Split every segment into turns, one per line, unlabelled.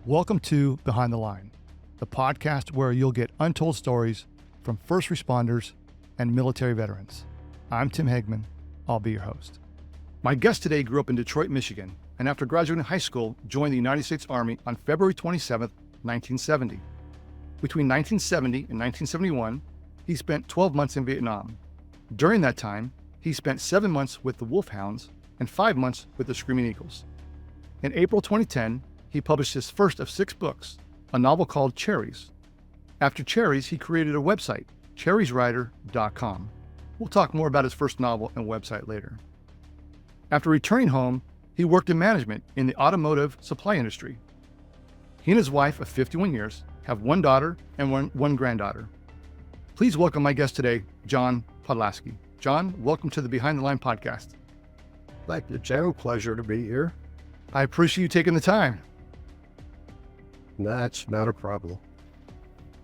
Welcome to Behind the Line, the podcast where you'll get untold stories from first responders and military veterans. I'm Tim Hegman. I'll be your host. My guest today grew up in Detroit, Michigan, and after graduating high school, joined the United States Army on February 27, 1970. Between 1970 and 1971, he spent 12 months in Vietnam. During that time, he spent 7 months with the Wolfhounds and 5 months with the Screaming Eagles. In April 2010, he published his first of 6 books, a novel called Cherries. After Cherries, he created a website, cherrieswriter.com. We'll talk more about his first novel and website later. After returning home, he worked in management in the automotive supply industry. He and his wife of 51 years have 1 daughter and one granddaughter. Please welcome my guest today, John Podlaski. John, welcome to the Behind the Line podcast.
Thank you, Joe. Pleasure to be here.
I appreciate you taking the time.
That's not a problem.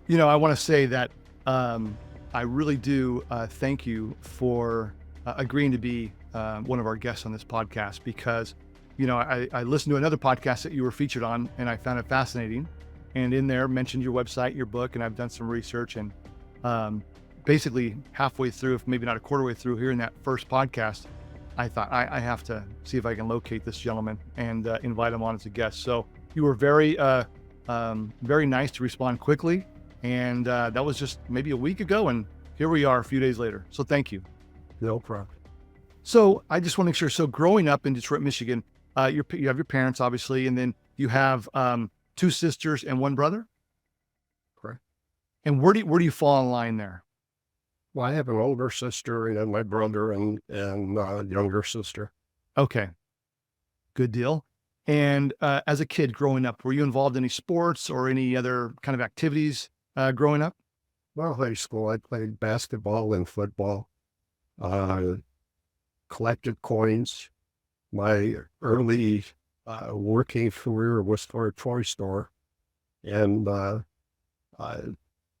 You know, I want to say that I really do thank you for agreeing to be one of our guests on this podcast because, you know, I listened to another podcast that you were featured on and I found it fascinating. And in there mentioned your website, your book, and I've done some research and basically halfway through, if maybe not a quarter way through hearing that first podcast, I thought I have to see if I can locate this gentleman and invite him on as a guest. So you were very nice to respond quickly. And that was just maybe a week ago. And here we are a few days later. So thank you.
No problem.
So I just want to make sure. So growing up in Detroit, Michigan, you have your parents, obviously, and then you have 2 sisters and 1 brother?
Correct.
And where do you fall in line there?
Well, I have an older sister and then my brother and younger sister.
Okay. Good deal. And as a kid growing up, were you involved in any sports or any other kind of activities growing up?
Well, high school, I played basketball and football, collected coins. My early working career was for a toy store, and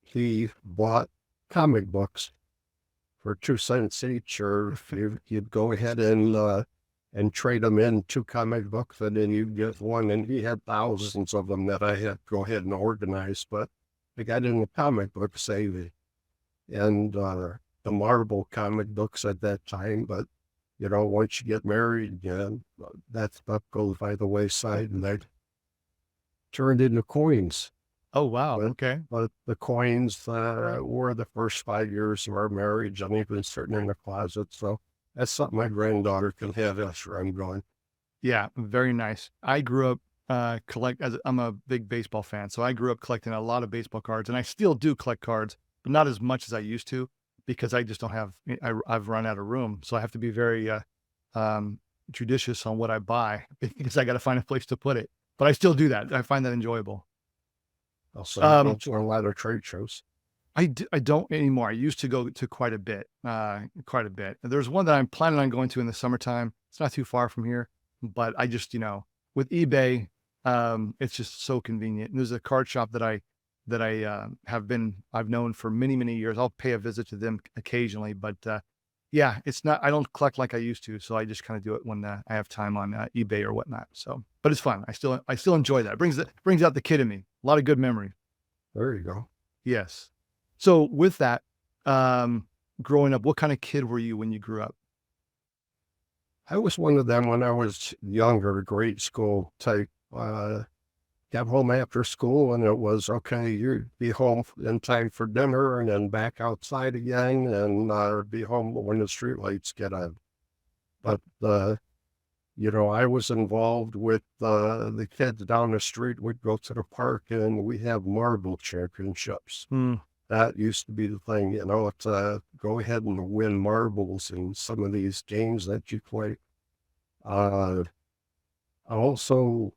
he bought comic books for 2 cents each, or you'd go ahead and trade them in 2 comic books, and then you'd get one, and he had thousands of them that I had to go ahead and organize, but I got in the comic book saving, and the Marvel comic books at that time, but you know, once you get married, that stuff goes by the wayside, and I turned into coins.
Oh, wow. Okay.
But the coins were the first 5 years of our marriage, and even sitting in the closet, so that's something my granddaughter can have after I'm gone.
Yeah, very nice. I grew up I'm a big baseball fan, so I grew up collecting a lot of baseball cards, and I still do collect cards, but not as much as I used to because I just don't have. I've run out of room, so I have to be very judicious on what I buy because I got to find a place to put it. But I still do that. I find that enjoyable.
Also, I go to a lot of trade shows.
I don't anymore. I used to go to quite a bit. There's one that I'm planning on going to in the summertime. It's not too far from here, but I just, you know, with eBay, it's just so convenient. And there's a card shop that I've known for many, many years. I'll pay a visit to them occasionally, but yeah, I don't collect like I used to. So I just kind of do it when I have time on eBay or whatnot. So, but it's fun. I still enjoy that. It brings out the kid in me. A lot of good memories.
There you go.
Yes. So with that, growing up, what kind of kid were you when you grew up?
I was one of them when I was younger, grade school type. Got home after school and it was, okay, you'd be home in time for dinner and then back outside again and be home when the streetlights get on. But, you know, I was involved with the kids down the street. We'd go to the park and we have marble championships. That used to be the thing, you know, to go ahead and win marbles in some of these games that you play. I also,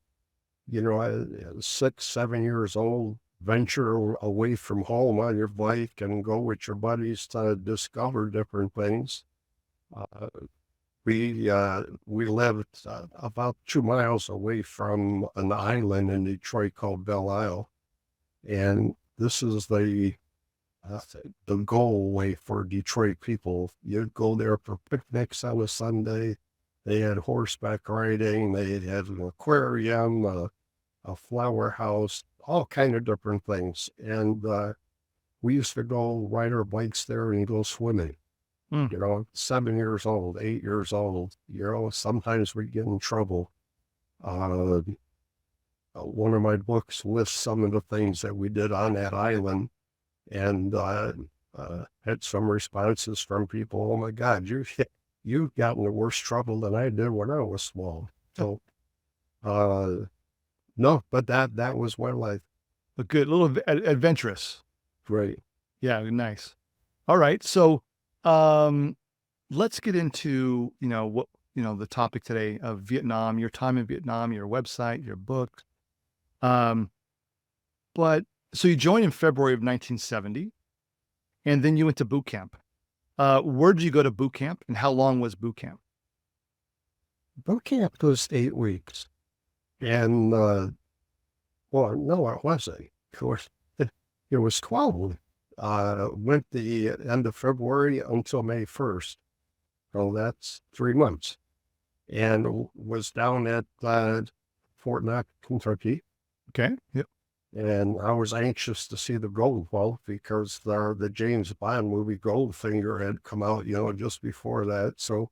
you know, at 6, 7 years old, venture away from home on your bike and go with your buddies to discover different things. We lived about 2 miles away from an island in Detroit called Belle Isle, and this is the goal way for Detroit people. You'd go there for picnics on a Sunday. They had horseback riding. They had an aquarium, a flower house, all kind of different things. And we used to go ride our bikes there and go swimming.
Mm.
7 years old, 8 years old. Sometimes we get in trouble. One of my books lists some of the things that we did on that island, and had some responses from people. Oh my God, you've gotten in worse trouble than I did when I was small. So, no, but that was my life.
A good little adventurous.
Great.
Yeah, nice. All right, so let's get into the topic today of Vietnam, your time in Vietnam, your website, your book. But so you joined in February of 1970, and then you went to boot camp. Where did you go to boot camp, and how long was boot camp?
Boot camp was 8 weeks. And, well, no, it wasn't. Of course, it was 12. Went the end of February until May 1st. So that's 3 months. And was down at Fort Knox, Kentucky.
Okay. Yep.
And I was anxious to see the gold vault because the James Bond movie Goldfinger had come out, just before that. So,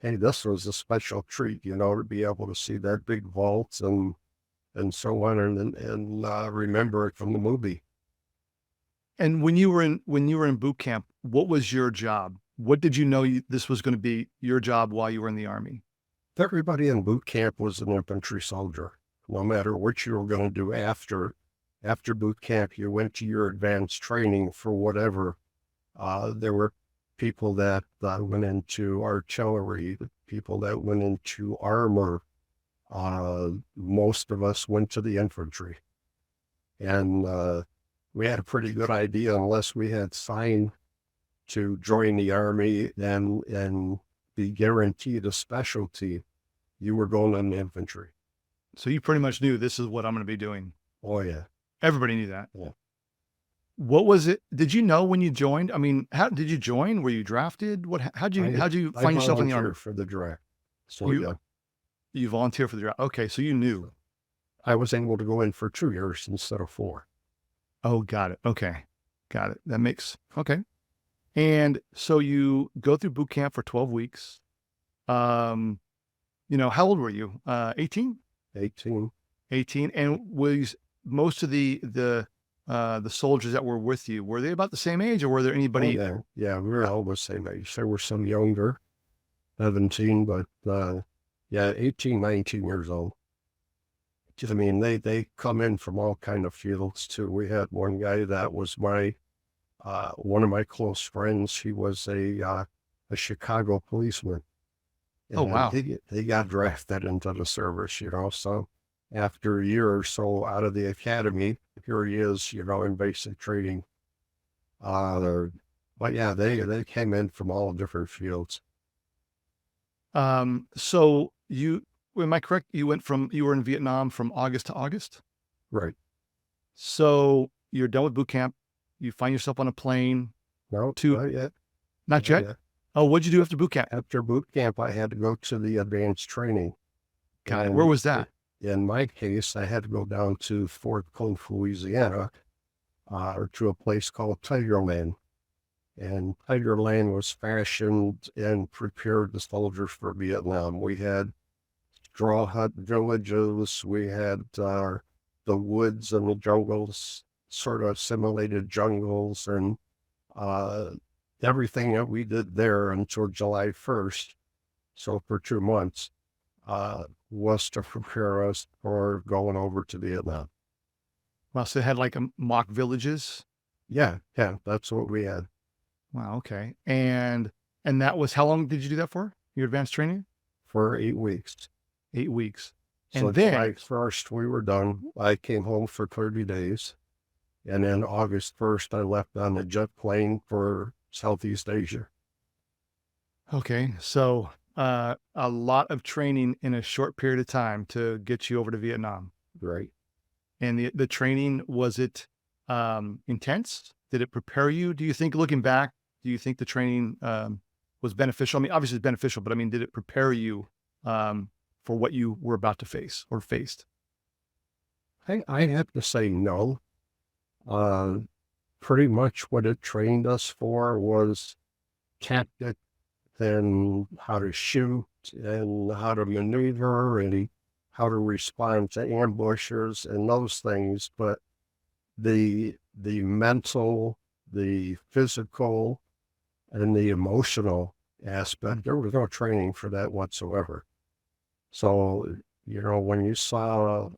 hey, this was a special treat, to be able to see that big vault and so on, and remember it from the movie.
And when you were in boot camp, what was your job? What did you know this was going to be your job while you were in the Army?
Everybody in boot camp was an infantry soldier. No matter what you were going to do after boot camp, you went to your advanced training for whatever. There were people that went into artillery, people that went into armor. Most of us went to the infantry. And we had a pretty good idea, unless we had signed to join the Army and be guaranteed a specialty, you were going in the infantry.
So you pretty much knew this is what I'm going to be doing.
Oh, yeah.
Everybody knew that.
Yeah.
What was it? Did you know when you joined? I mean, how did you join? Were you drafted? How'd you find yourself in the Army?
For the draft. So
you volunteered for the draft. Okay, so you knew.
I was able to go in for 2 years instead of 4.
Oh, got it. Okay, got it. That makes okay. And so you go through boot camp for 12 weeks. How old were you? 18?
18.
18. And was most of the soldiers that were with you, were they about the same age, or were there anybody?
Oh, yeah, we were all the same age. There were some younger, 17, but 18, 19 years old. I mean, they come in from all kind of fields too. We had one guy that was one of my close friends. He was a Chicago policeman. And
oh, wow.
He got drafted into the service, so after a year or so out of the academy, here he is, in basic training. But yeah, they came in from all different fields.
So am I correct? You were in Vietnam from August to August?
Right.
So you're done with boot camp. You find yourself on a plane.
No, not yet.
Not yet? Oh, what'd you do after boot camp?
After boot camp, I had to go to the advanced training.
Got it. Where was that?
In my case, I had to go down to Fort Collins, Louisiana, to a place called Tigerland. And Tigerland was fashioned and prepared the soldiers for Vietnam. We had straw hut villages. We had the woods and the jungles, sort of simulated jungles, and everything that we did there until July 1st, so for 2 months, was to prepare us for going over to Vietnam.
Wow, so it had like mock villages?
Yeah, that's what we had.
Wow, okay. And that was, how long did you do that for? Your advanced training?
For 8 weeks.
8 weeks.
So
and then
July 1st, we were done. I came home for 30 days. And then August 1st, I left on a jet plane for Southeast Asia.
Okay, so a lot of training in a short period of time to get you over to Vietnam.
Right.
And the training, was it intense? Did it prepare you? Do you think, looking back, do you think the training was beneficial? I mean, obviously it's beneficial, but I mean, did it prepare you for what you were about to face or faced?
I have to say no. Uh, Pretty much what it trained us for was tactic and how to shoot and how to maneuver and how to respond to ambushers and those things. But the mental, the physical, and the emotional aspect, there was no training for that whatsoever. So, when you saw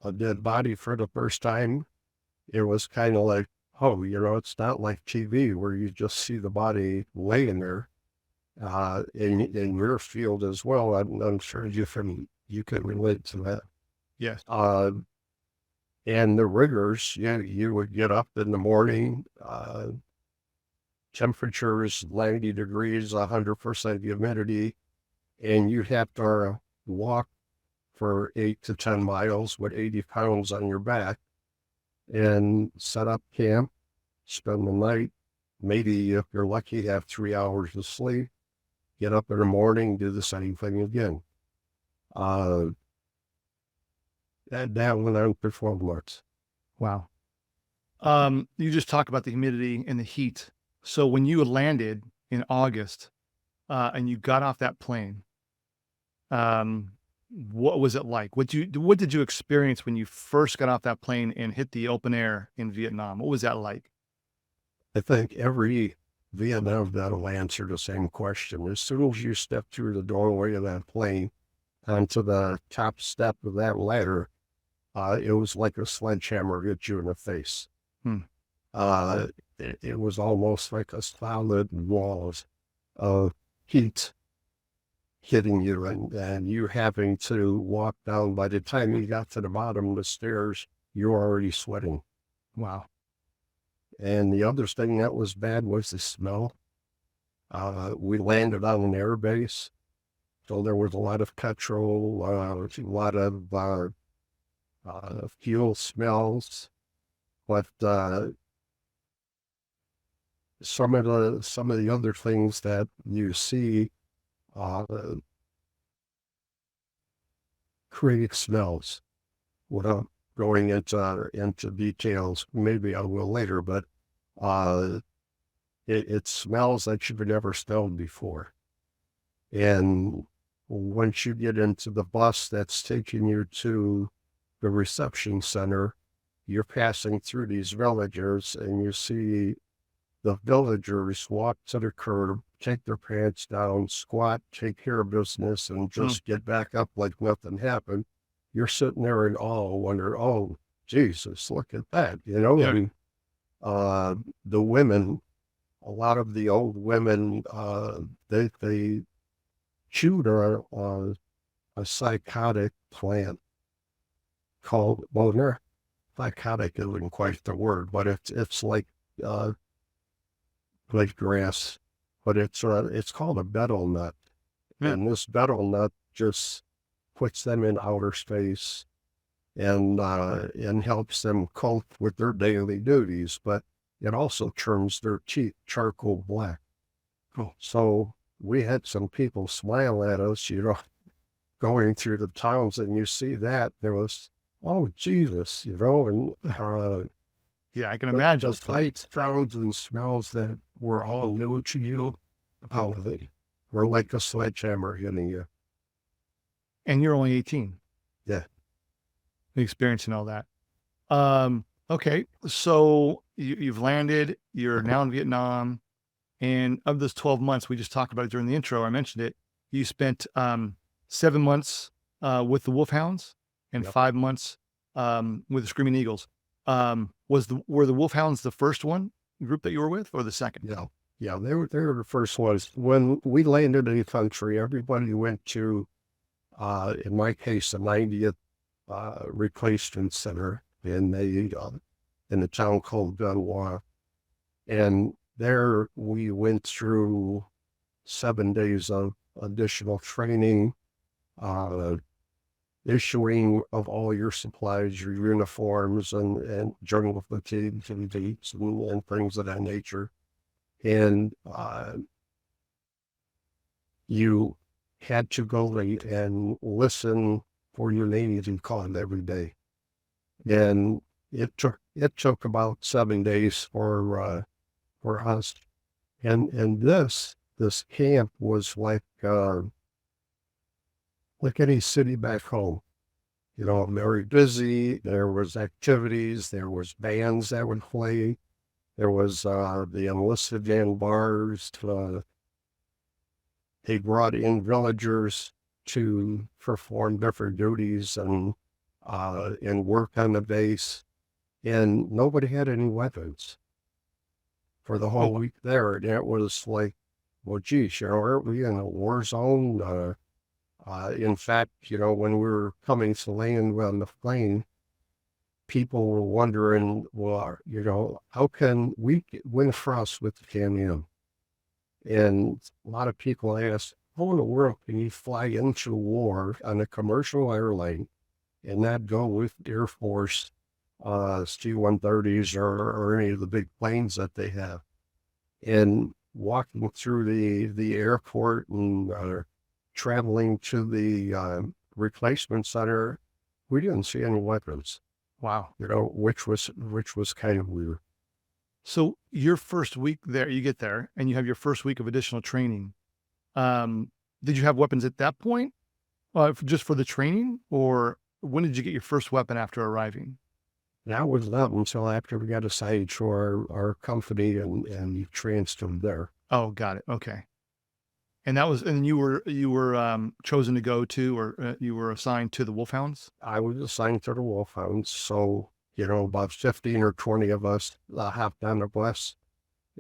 a dead body for the first time, it was kind of like, oh, it's not like TV where you just see the body laying there. In your field as well, I'm sure you can relate to that.
Yes.
And the rigors, you would get up in the morning, temperatures 90 degrees, 100% humidity, and you'd have to walk for 8 to 10 miles with 80 pounds on your back and set up camp, spend the night, maybe if you're lucky, have 3 hours of sleep, get up in the morning, do the same thing again. That went on for 12 months.
Wow. You just talked about the humidity and the heat. So when you landed in August, and you got off that plane, what was it like? What did you experience when you first got off that plane and hit the open air in Vietnam? What was that like?
I think every Vietnam vet will answer the same question. As soon as you step through the doorway of that plane onto the top step of that ladder, it was like a sledgehammer hit you in the face. It was almost like a solid wall of heat hitting you, and you having to walk down. By the time you got to the bottom of the stairs, you're already sweating.
Wow.
And the other thing that was bad was the smell. We landed on an air base, so there was a lot of petrol, a lot of fuel smells, but some of the other things that you see create smells. Without going into details, maybe I will later, but it smells that you've never smelled before. And once you get into the bus that's taking you to the reception center, you're passing through these villagers, and you see the villagers walk to the curb, take their pants down, squat, take care of business, and just get back up like nothing happened. You're sitting there in awe, wonder, oh, Jesus, look at that,
Yeah.
And the women, a lot of the old women, they chewed a psychotic plant called, well, psychotic isn't quite the word, but it's like grass, but it's called a betel nut.
Yeah.
And this betel nut just puts them in outer space and helps them cope with their daily duties, but it also turns their teeth charcoal black.
Cool.
So we had some people smile at us, going through the towns, and you see that there was, oh, Jesus, and
Yeah, I can imagine.
the sights, sounds, and smells that were all new to you, how they were like a sledgehammer hitting you.
And you're only 18.
Yeah.
Experiencing all that. Okay. So you've landed, you're now in Vietnam. And of those 12 months, we just talked about it during the intro, I mentioned it, you spent 7 months with the Wolfhounds and 5 months with the Screaming Eagles. Were the Wolfhounds the first group that you were with, or the second?
Yeah, they were the first ones. When we landed in the country, everybody went to, in my case, the 90th replacement center in a town called Benoit. And there we went through 7 days of additional training, issuing of all your supplies, your uniforms, and journal fatigues and dates and things of that nature. And you had to go and listen for your name to be called every day. And it took about 7 days for us. And this camp was like any city back home. Very busy. There was activities. There was bands that would play. There was the enlisted and bars. They brought in villagers to perform different duties and work on the base. And nobody had any weapons for the whole week there. And it was like, well, geez, aren't we in a war zone? In fact, when we were coming to land on the plane, people were wondering, well, how can we win frost with the Can-Am? And a lot of people asked, how in the world can you fly into war on a commercial airline and not go with Air Force C-130s or any of the big planes that they have? And walking through the airport and traveling to the replacement center, we didn't see any weapons.
Wow.
Which was kind of weird.
So your first week there, you get there and you have your first week of additional training. Did you have weapons at that point, just for the training, or when did you get your first weapon after arriving?
That was not until after we got assigned to our company and transferred there.
Oh, got it. Okay. And you were chosen to go to, or you were assigned to the Wolfhounds?
I was assigned to the Wolfhounds. So, about 15 or 20 of us hopped on the bus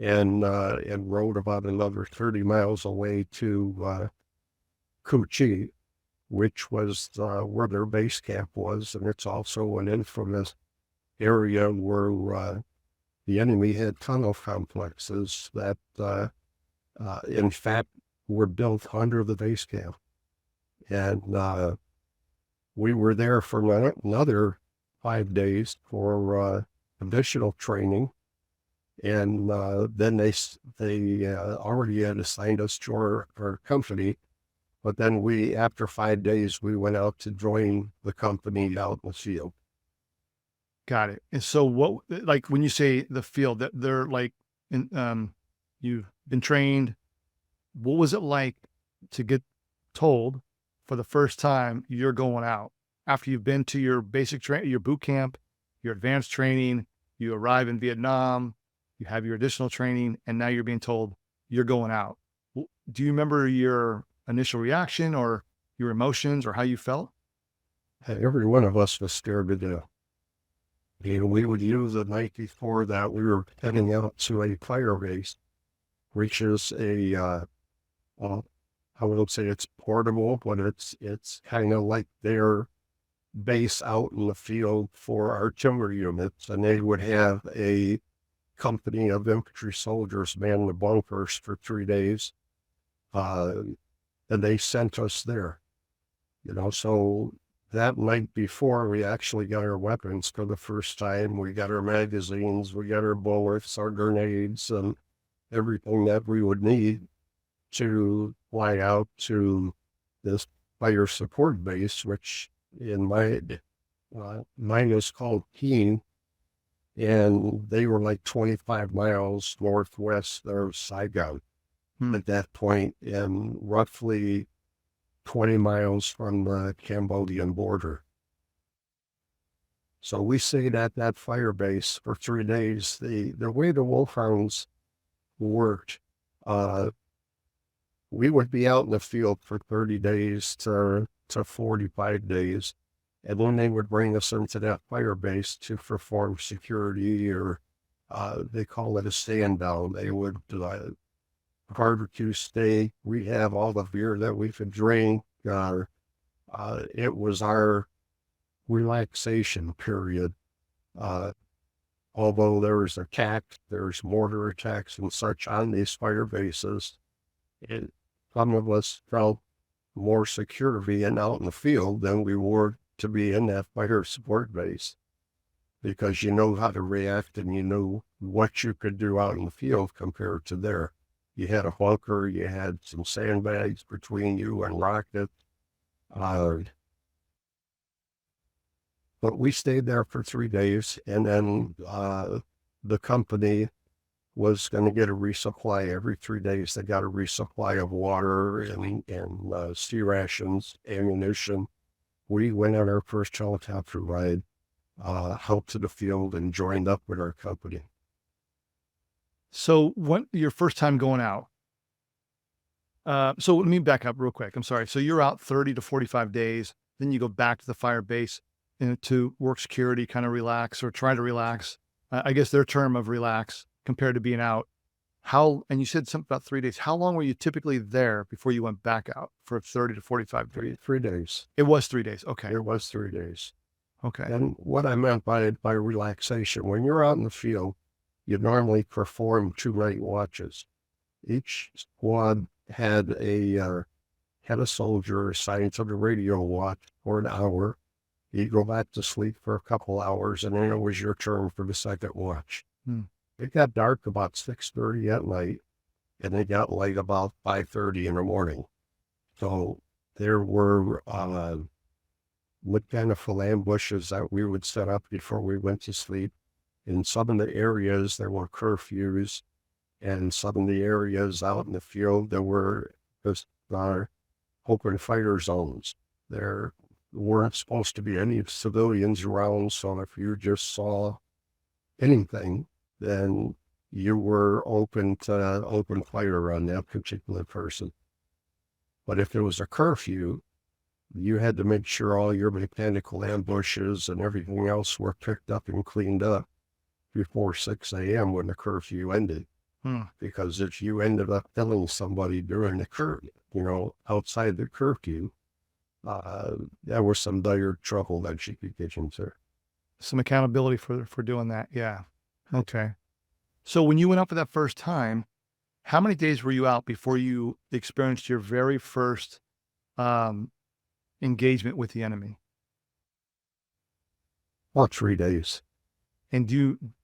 and rode about another 30 miles away to Kuchi, which was where their base camp was. And it's also an infamous area where the enemy had tunnel complexes that, in fact, were built under the base camp. And we were there for another 5 days for additional training. And then they already had assigned us to our company. But then after 5 days, we went out to join the company out in the field.
Got it. And so when you say the field, that they're you've been trained, what was it like to get told for the first time you're going out after you've been to your basic training, your boot camp, your advanced training, you arrive in Vietnam, you have your additional training, and now you're being told you're going out? Do you remember your initial reaction or your emotions or how you felt?
Every one of us was scared to death. We would use the night before that we were heading out to a fire base, which is I wouldn't say it's portable, but it's kind of like their base out in the field for artillery units. And they would have a company of infantry soldiers man the bunkers for 3 days. And they sent us there, so that night before we actually got our weapons for the first time. We got our magazines, we got our bullets, our grenades, and everything that we would need to fly out to this fire support base, which in mine is called Keene, and they were like 25 miles northwest of Saigon at that point, and roughly 20 miles from the Cambodian border. So we stayed at that fire base for 3 days. The way the Wolfhounds worked, we would be out in the field for 30 days to 45 days. And then they would bring us into that fire base to perform security, or they call it a stand down. They would barbecue steak. We have all the beer that we could drink. It was our relaxation period. Although there's mortar attacks and such on these fire bases, some of us felt more secure being out in the field than we were to be in that fire support base, because you know how to react and you know what you could do out in the field compared to there. You had a bunker, you had some sandbags between you and rockets. But we stayed there for 3 days, and then the company was going to get a resupply every 3 days. They got a resupply of water and sea rations, ammunition. We went on our first helicopter ride, out to the field, and joined up with our company.
So when your first time going out, so let me back up real quick. I'm sorry. So you're out 30 to 45 days, then you go back to the fire base to work security, kind of relax or try to relax. I guess their term of relax compared to being out. And you said something about 3 days. How long were you typically there before you went back out for 30 to 45 days?
3 days.
It was 3 days. Okay.
It was 3 days.
Okay.
And what I meant by relaxation, when you're out in the field, you normally perform 2 night watches. Each squad had a soldier assigned to the radio watch for an hour. You'd go back to sleep for a couple hours, and then it was your turn for the second watch. It got dark about 6:30 at night, and it got light about 5:30 in the morning. So there were mechanical ambushes that we would set up before we went to sleep. In some of the areas, there were curfews, and some of the areas out in the field, there were just open fire zones. There weren't supposed to be any civilians around, so if you just saw anything, then you were open fire on that particular person. But if there was a curfew, you had to make sure all your mechanical ambushes and everything else were picked up and cleaned up before 6 a.m. when the curfew ended. Because if you ended up killing somebody during the outside the curfew, there was some dire trouble that you could get into.
Some accountability for doing that. Yeah. Okay. So when you went out for that first time, how many days were you out before you experienced your very first engagement with the enemy?
About 3 days.
And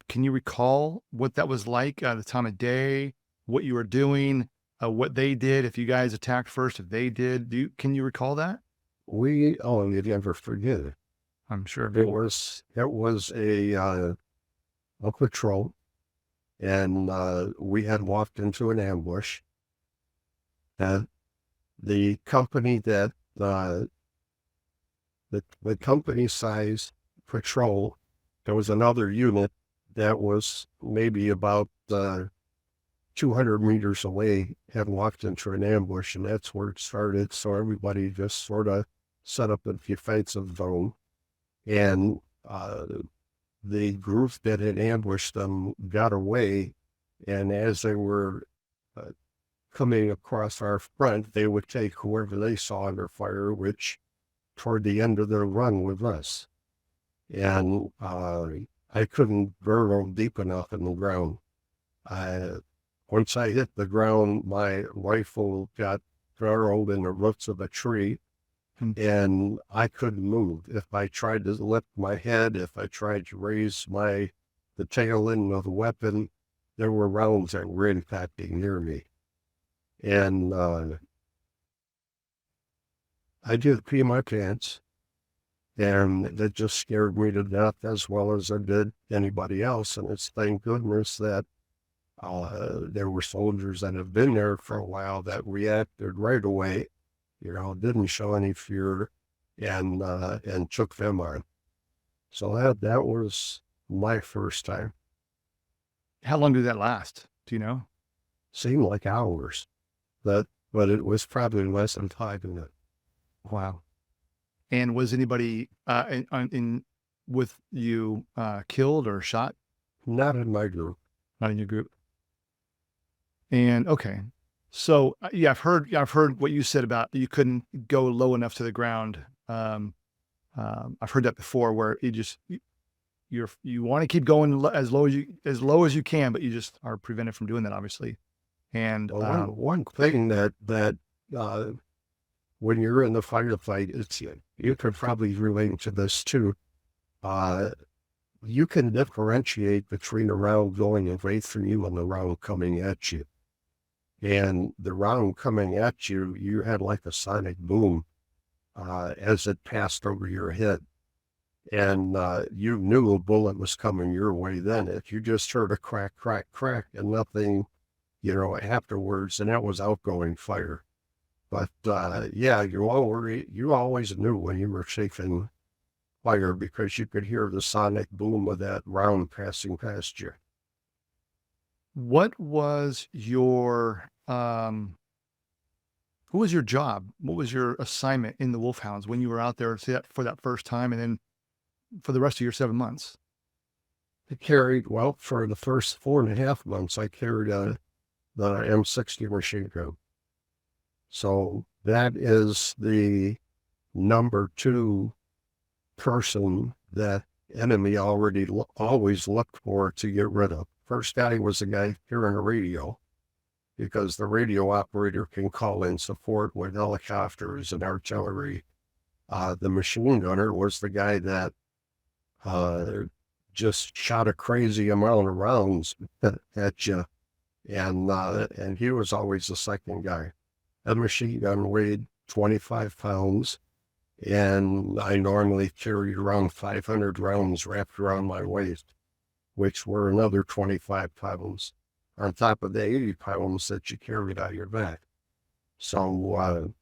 can you recall what that was like, the time of day, what you were doing, what they did, if you guys attacked first, if they did? Can you recall that?
You never forget it.
I'm sure.
It was a patrol, and we had walked into an ambush. And the company that the company size patrol, there was another unit that was maybe about 200 meters away, had walked into an ambush, and that's where it started. So everybody just sort of set up a defensive zone, and the group that had ambushed them got away, and as they were coming across our front, they would take whoever they saw under fire, which toward the end of their run with us. And I couldn't burrow deep enough in the ground. Once I hit the ground, my rifle got burrowed in the roots of a tree, and I couldn't move. If I tried to lift my head, if I tried to raise the tail end of the weapon, there were rounds that were impacting near me. And I did pee my pants, and that just scared me to death as well as it did anybody else. And it's thank goodness that there were soldiers that have been there for a while that reacted right away, didn't show any fear, and took them on. So that was my first time.
How long did that last? Do you know?
Seemed like hours, but it was probably less than 5 minutes.
Wow. And was anybody with you killed or shot?
Not in my group.
Not in your group. And okay, so yeah, I've heard what you said about you couldn't go low enough to the ground. I've heard that before, where you want to keep going as low as you can, but you just are prevented from doing that, obviously. And
one thing that when you're in the firefight, you could probably relate to this too. You can differentiate between a round going away from you and the round coming at you. And the round coming at you, you had like a sonic boom as it passed over your head. And you knew a bullet was coming your way then. If you just heard a crack, crack, crack, and nothing, afterwards, and that was outgoing fire. But yeah, you always knew when you were taking fire because you could hear the sonic boom of that round passing past you.
What was your what was your job? What was your assignment in the Wolfhounds when you were out there for that first time, and then for the rest of your 7 months?
For the first 4.5 months, I carried the M60 machine gun. So that is the number 2 person that enemy always looked for to get rid of. First guy was a guy hearing a radio, because the radio operator can call in support with helicopters and artillery. The machine gunner was the guy that just shot a crazy amount of rounds at you, and he was always the second guy. A machine gun weighed 25 pounds, and I normally carried around 500 rounds wrapped around my waist, which were another 25 pounds on top of the 80 pounds that you carried on your back. So,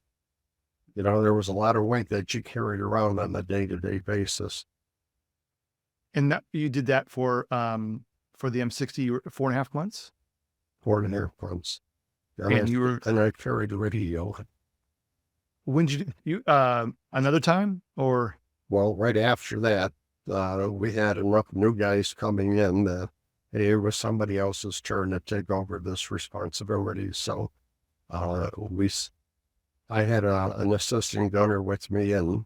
there was a lot of weight that you carried around on a day-to-day basis.
And that, you did that for the M60 4.5 months?
4.5 months.
And
I carried the radio.
When did you another time, or?
Well, right after that, we had enough new guys coming in that it was somebody else's turn to take over this responsibility. So I had an assistant gunner with me, and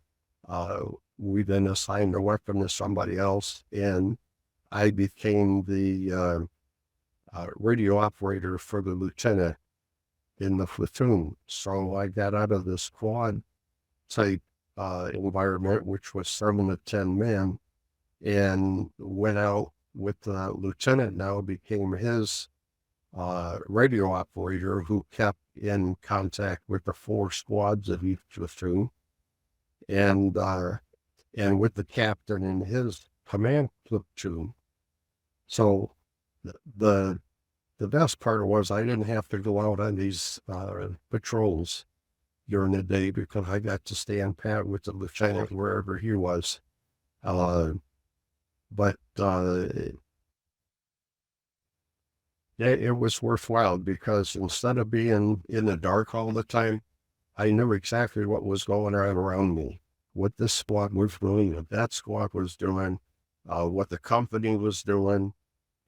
we then assigned a weapon to somebody else, and I became the radio operator for the lieutenant in the platoon. So I got out of the squad type environment, which was 7 to 10 men, and went out with the lieutenant. Now became his radio operator, who kept in contact with the 4 squads of each platoon, and with the captain in his command platoon. So the best part was I didn't have to go out on these patrols during the day, because I got to stand pat with the lieutenant wherever he was. But it was worthwhile, because instead of being in the dark all the time, I knew exactly what was going on around me, what this squad was doing, what that squad was doing, what the company was doing.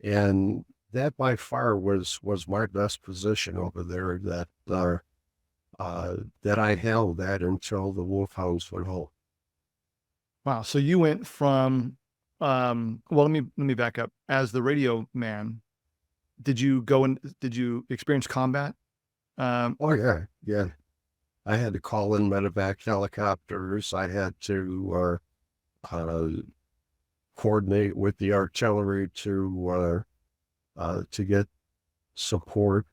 And that by far was my best position over there, that I held that until the Wolfhounds went home.
Wow. So you went from, well, let me back up. As the radio man, did you experience combat?
Oh yeah. I had to call in medevac helicopters. I had to coordinate with the artillery to get support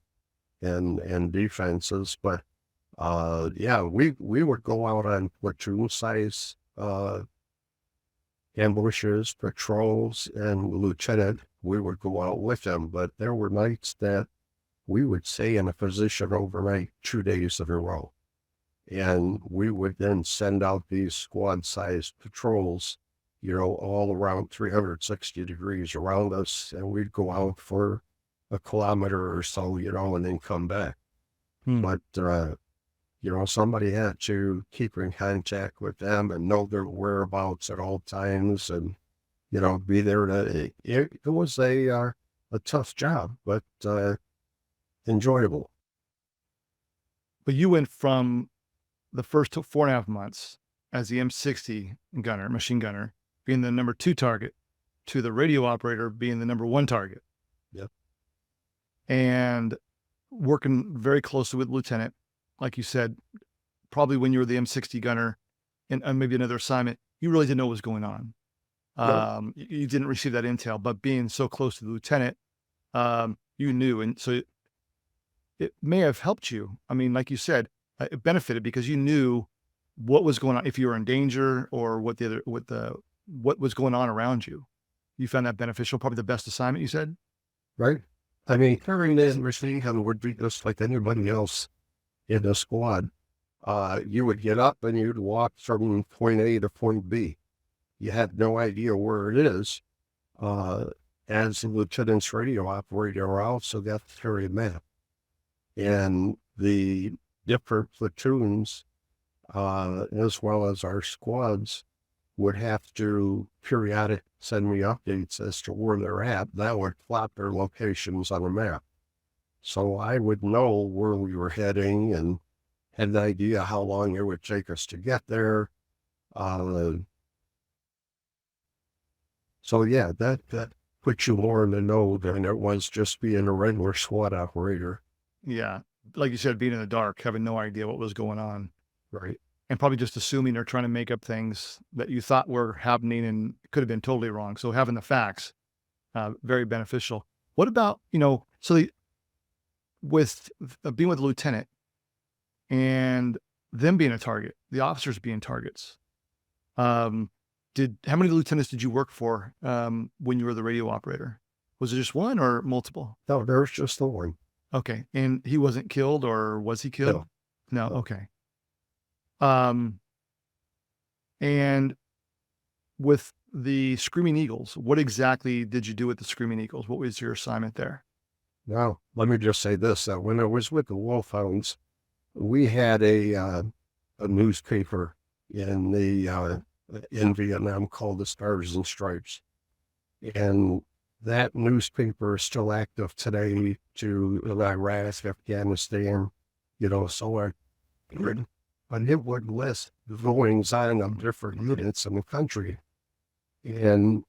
and defenses. But yeah, we would go out on platoon size ambushes, patrols, and lieutenant, we would go out with them. But there were nights that we would stay in a position overnight 2 days in a row. And we would then send out these squad-sized patrols, all around 360 degrees around us, and we'd go out for a kilometer or so, and then come back. But, somebody had to keep in contact with them and know their whereabouts at all times, and, be there. It was a tough job, but enjoyable.
But you went from the first 4.5 months as the M60 machine gunner, being the number 2 target, to the radio operator being the number 1 target.
Yep.
And working very closely with lieutenant, like you said, probably when you were the M60 gunner and maybe another assignment, you really didn't know what was going on.
Yep.
You didn't receive that intel, but being so close to the lieutenant, you knew. And so it may have helped you. I mean, like you said, it benefited because you knew what was going on, if you were in danger, or what the what was going on around you. You found that beneficial, probably the best assignment, you said?
Right? I mean, carrying that machine gun would be just like anybody else in the squad. You would get up and you'd walk from point A to point B. You had no idea where it is. As a lieutenant's radio operator, I also got to carry a map. And the different platoons, as well as our squads, would have to periodic send me updates as to where they're at. That would plot their locations on a map. So I would know where we were heading and had an idea how long it would take us to get there. So yeah, that put you more in the know than it was just being a regular SWAT operator.
Yeah. Like you said, being in the dark, having no idea what was going on.
Right.
And probably just assuming or trying to make up things that you thought were happening and could have been totally wrong. So having the facts, very beneficial. What about, with being with a lieutenant and them being a target, the officers being targets, how many lieutenants did you work for when you were the radio operator? Was it just one or multiple?
No, there was just the one.
Okay. And he wasn't killed, or was he killed? No. Okay. And with the Screaming Eagles, what exactly did you do with the Screaming Eagles? What was your assignment there?
Now, let me just say this, that when I was with the Wolfhounds, we had a newspaper in Vietnam called the Stars and Stripes. And that newspaper is still active today to Iraq, Afghanistan, but it would list the goings on of different units in the country. And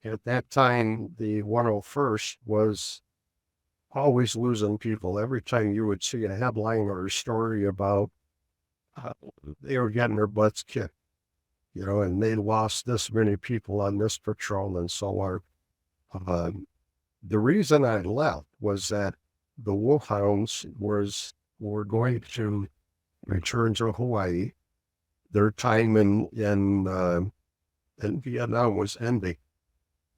at that time, the 101st was always losing people. Every time you would see a headline or a story about they were getting their butts kicked, and they lost this many people on this patrol and so on. The reason I left was that the Wolfhounds were going to return to Hawaii. Their time in Vietnam was ending.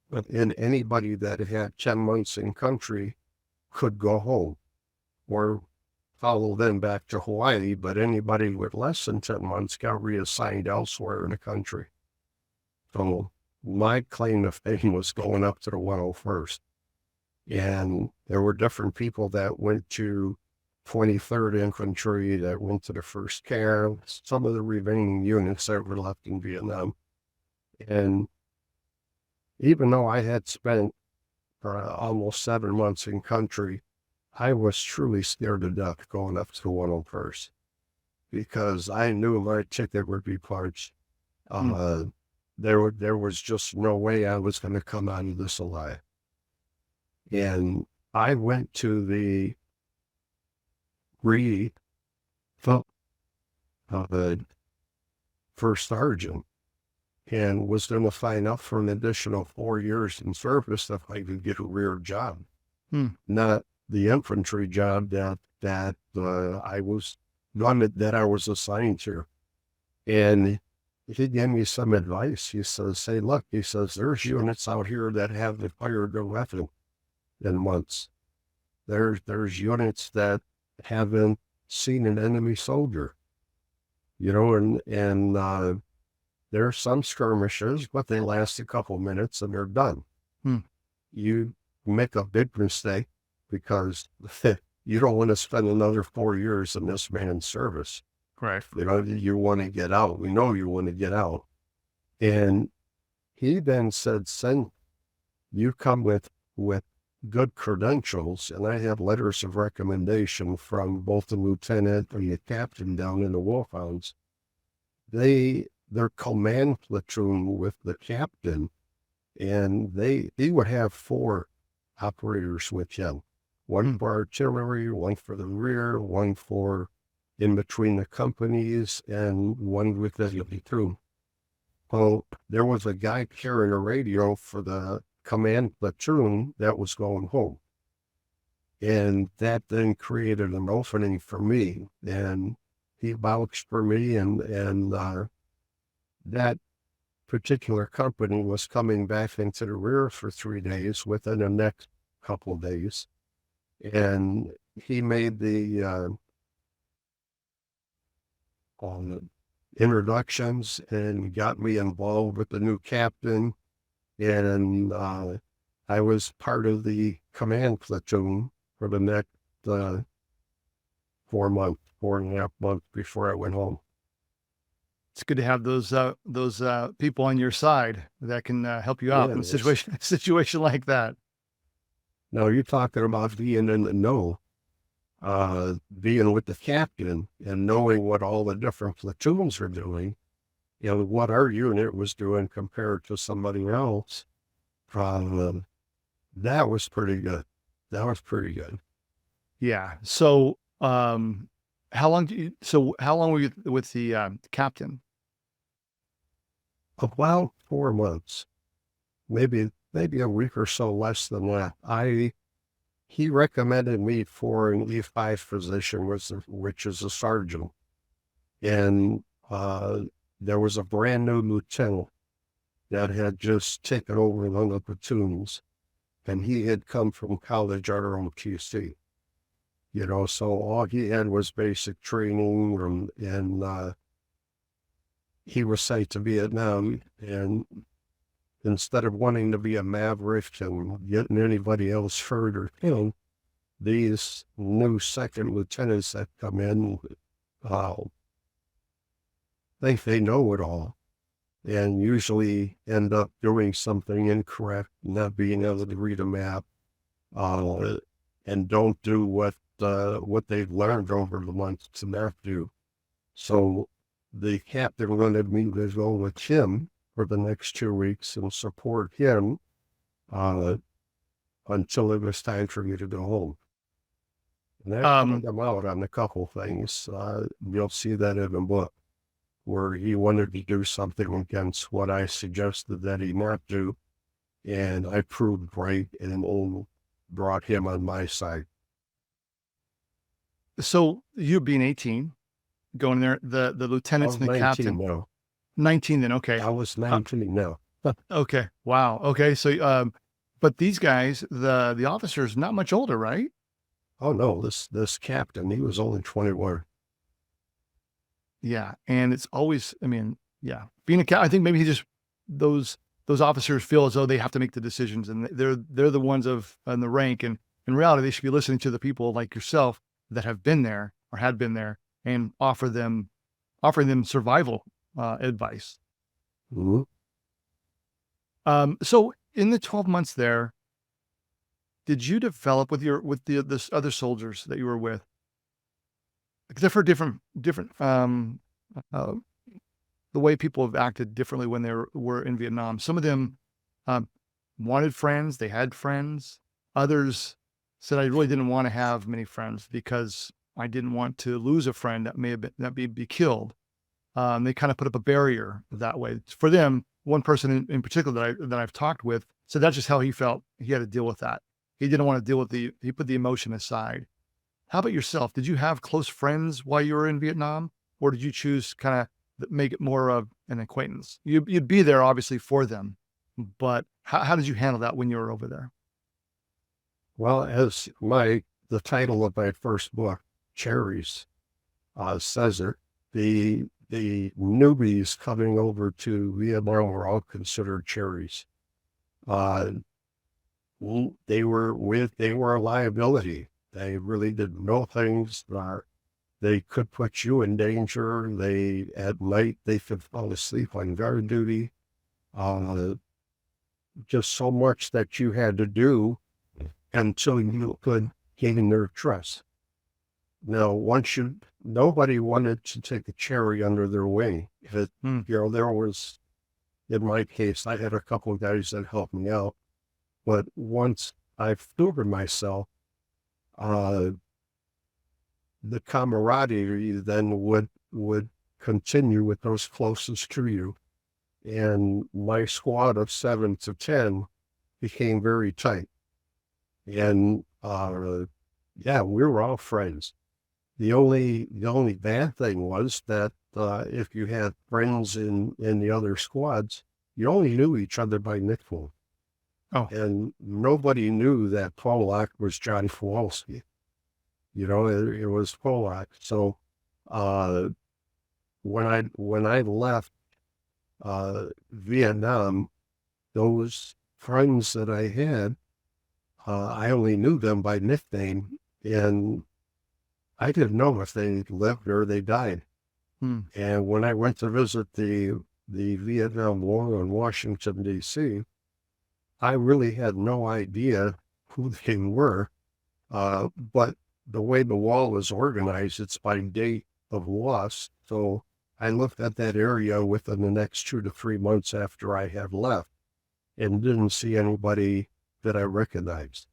But anybody that had 10 months in country could go home or follow them back to Hawaii, but anybody with less than 10 months got reassigned elsewhere in the country. So my claim to fame was going up to the 101st. And there were different people that went to 23rd Infantry, that went to the 1st Camp, some of the remaining units that were left in Vietnam. And even though I had spent almost 7 months in country, I was truly scared to death going up to the 101st because I knew my ticket would be punched. There was just no way I was going to come out of this alive. And I went to the first sergeant and was going to find out for an additional 4 years in service if I could get a rear job, not the infantry job that I was assigned to. And he gave me some advice. He says, "Hey, look," he says, "there's units out here that haven't fired their weapon in months. There's units that haven't seen an enemy soldier, and there are some skirmishes, but they last a couple minutes and they're done. You make a big mistake because you don't want to spend another 4 years in this man's service.
Right.
You want to get out. We know you want to get out." And he then said, "You come with good credentials," and I have letters of recommendation from both the lieutenant and the captain down in the Wolfhounds. Their command platoon with the captain, and he would have 4 operators with him. One for artillery, one for the rear, one for in between the companies, and one with the platoon. Well, there was a guy carrying a radio for the command platoon that was going home. And that then created an opening for me, and he vouched for me, and that particular company was coming back into the rear for 3 days within the next couple of days. And he made the introductions and got me involved with the new captain. And I was part of the command platoon for the next 4.5 months before I went home.
It's good to have those people on your side that can help you out in a situation like that.
Now you're talking about being in the know, being with the captain and knowing what all the different platoons are doing, what our unit was doing compared to somebody else. That was pretty good.
Yeah. So, how long were you with the captain?
About 4 months, maybe a week or so less than that. He recommended me for an E5 position, which is a sergeant. And there was a brand new lieutenant that had just taken over one of the platoons, and he had come from college ROTC. So all he had was basic training, and he was sent to Vietnam, and instead of wanting to be a maverick and getting anybody else hurt or killed, these new second lieutenants that come in think they know it all, and usually end up doing something incorrect, not being able to read a map, and don't do what they've learned over the months to not do. So the captain wanted me to go with him for the next 2 weeks and support him until it was time for me to go home. And that called him out on a couple things. You'll see that in the book, where he wanted to do something against what I suggested that he not do, and I proved right and brought him on my side.
So you being 18, going there, the lieutenants and the
19
captain.
now.
19 then, okay.
I was 19 now.
Okay, wow, okay. So, but these guys, the officers, not much older, right?
Oh no, this captain, he was only 21.
Yeah, and it's always, being a captain, I think maybe those officers feel as though they have to make the decisions, and they're the ones on the rank, and in reality, they should be listening to the people like yourself that have been there or had been there, and offering them survival advice.
Mm-hmm.
So in the 12 months there, did you develop with the other soldiers that you were with? Because I've heard different the way people have acted differently when they were in Vietnam. Some of them wanted friends, they had friends. Others said, I really didn't want to have many friends because I didn't want to lose a friend that may be killed. They kind of put up a barrier that way. For them, one person in particular that I've talked with said that's just how he felt. He had to deal with that. He didn't want to deal with he put the emotion aside. How about yourself? Did you have close friends while you were in Vietnam, or did you choose kind of make it more of an acquaintance? You'd be there obviously for them, but how did you handle that when you were over there?
Well, as the title of my first book, Cherries, says it, the newbies coming over to Vietnam were all considered cherries. They were a liability. They really didn't know things. They could put you in danger. At night, they could fall asleep on guard duty. Just so much that you had to do until you could gain their trust. Now, nobody wanted to take a cherry under their wing. There was, in my case, I had a couple of guys that helped me out, but once I proven myself, the camaraderie then would continue with those closest to you. And my squad of 7 to 10 became very tight. And we were all friends. The only bad thing was that if you had friends in the other squads, you only knew each other by nickname.
Oh,
And nobody knew that Polak was John Podlaski. It was Polak. So uh, when I left Vietnam, those friends that I had, I only knew them by nickname, and I didn't know if they lived or they died. And when I went to visit the Vietnam War in Washington, D.C., I really had no idea who they were. But the way the wall was organized, it's by date of loss. So I looked at that area within the next 2 to 3 months after I had left and didn't see anybody that I recognized.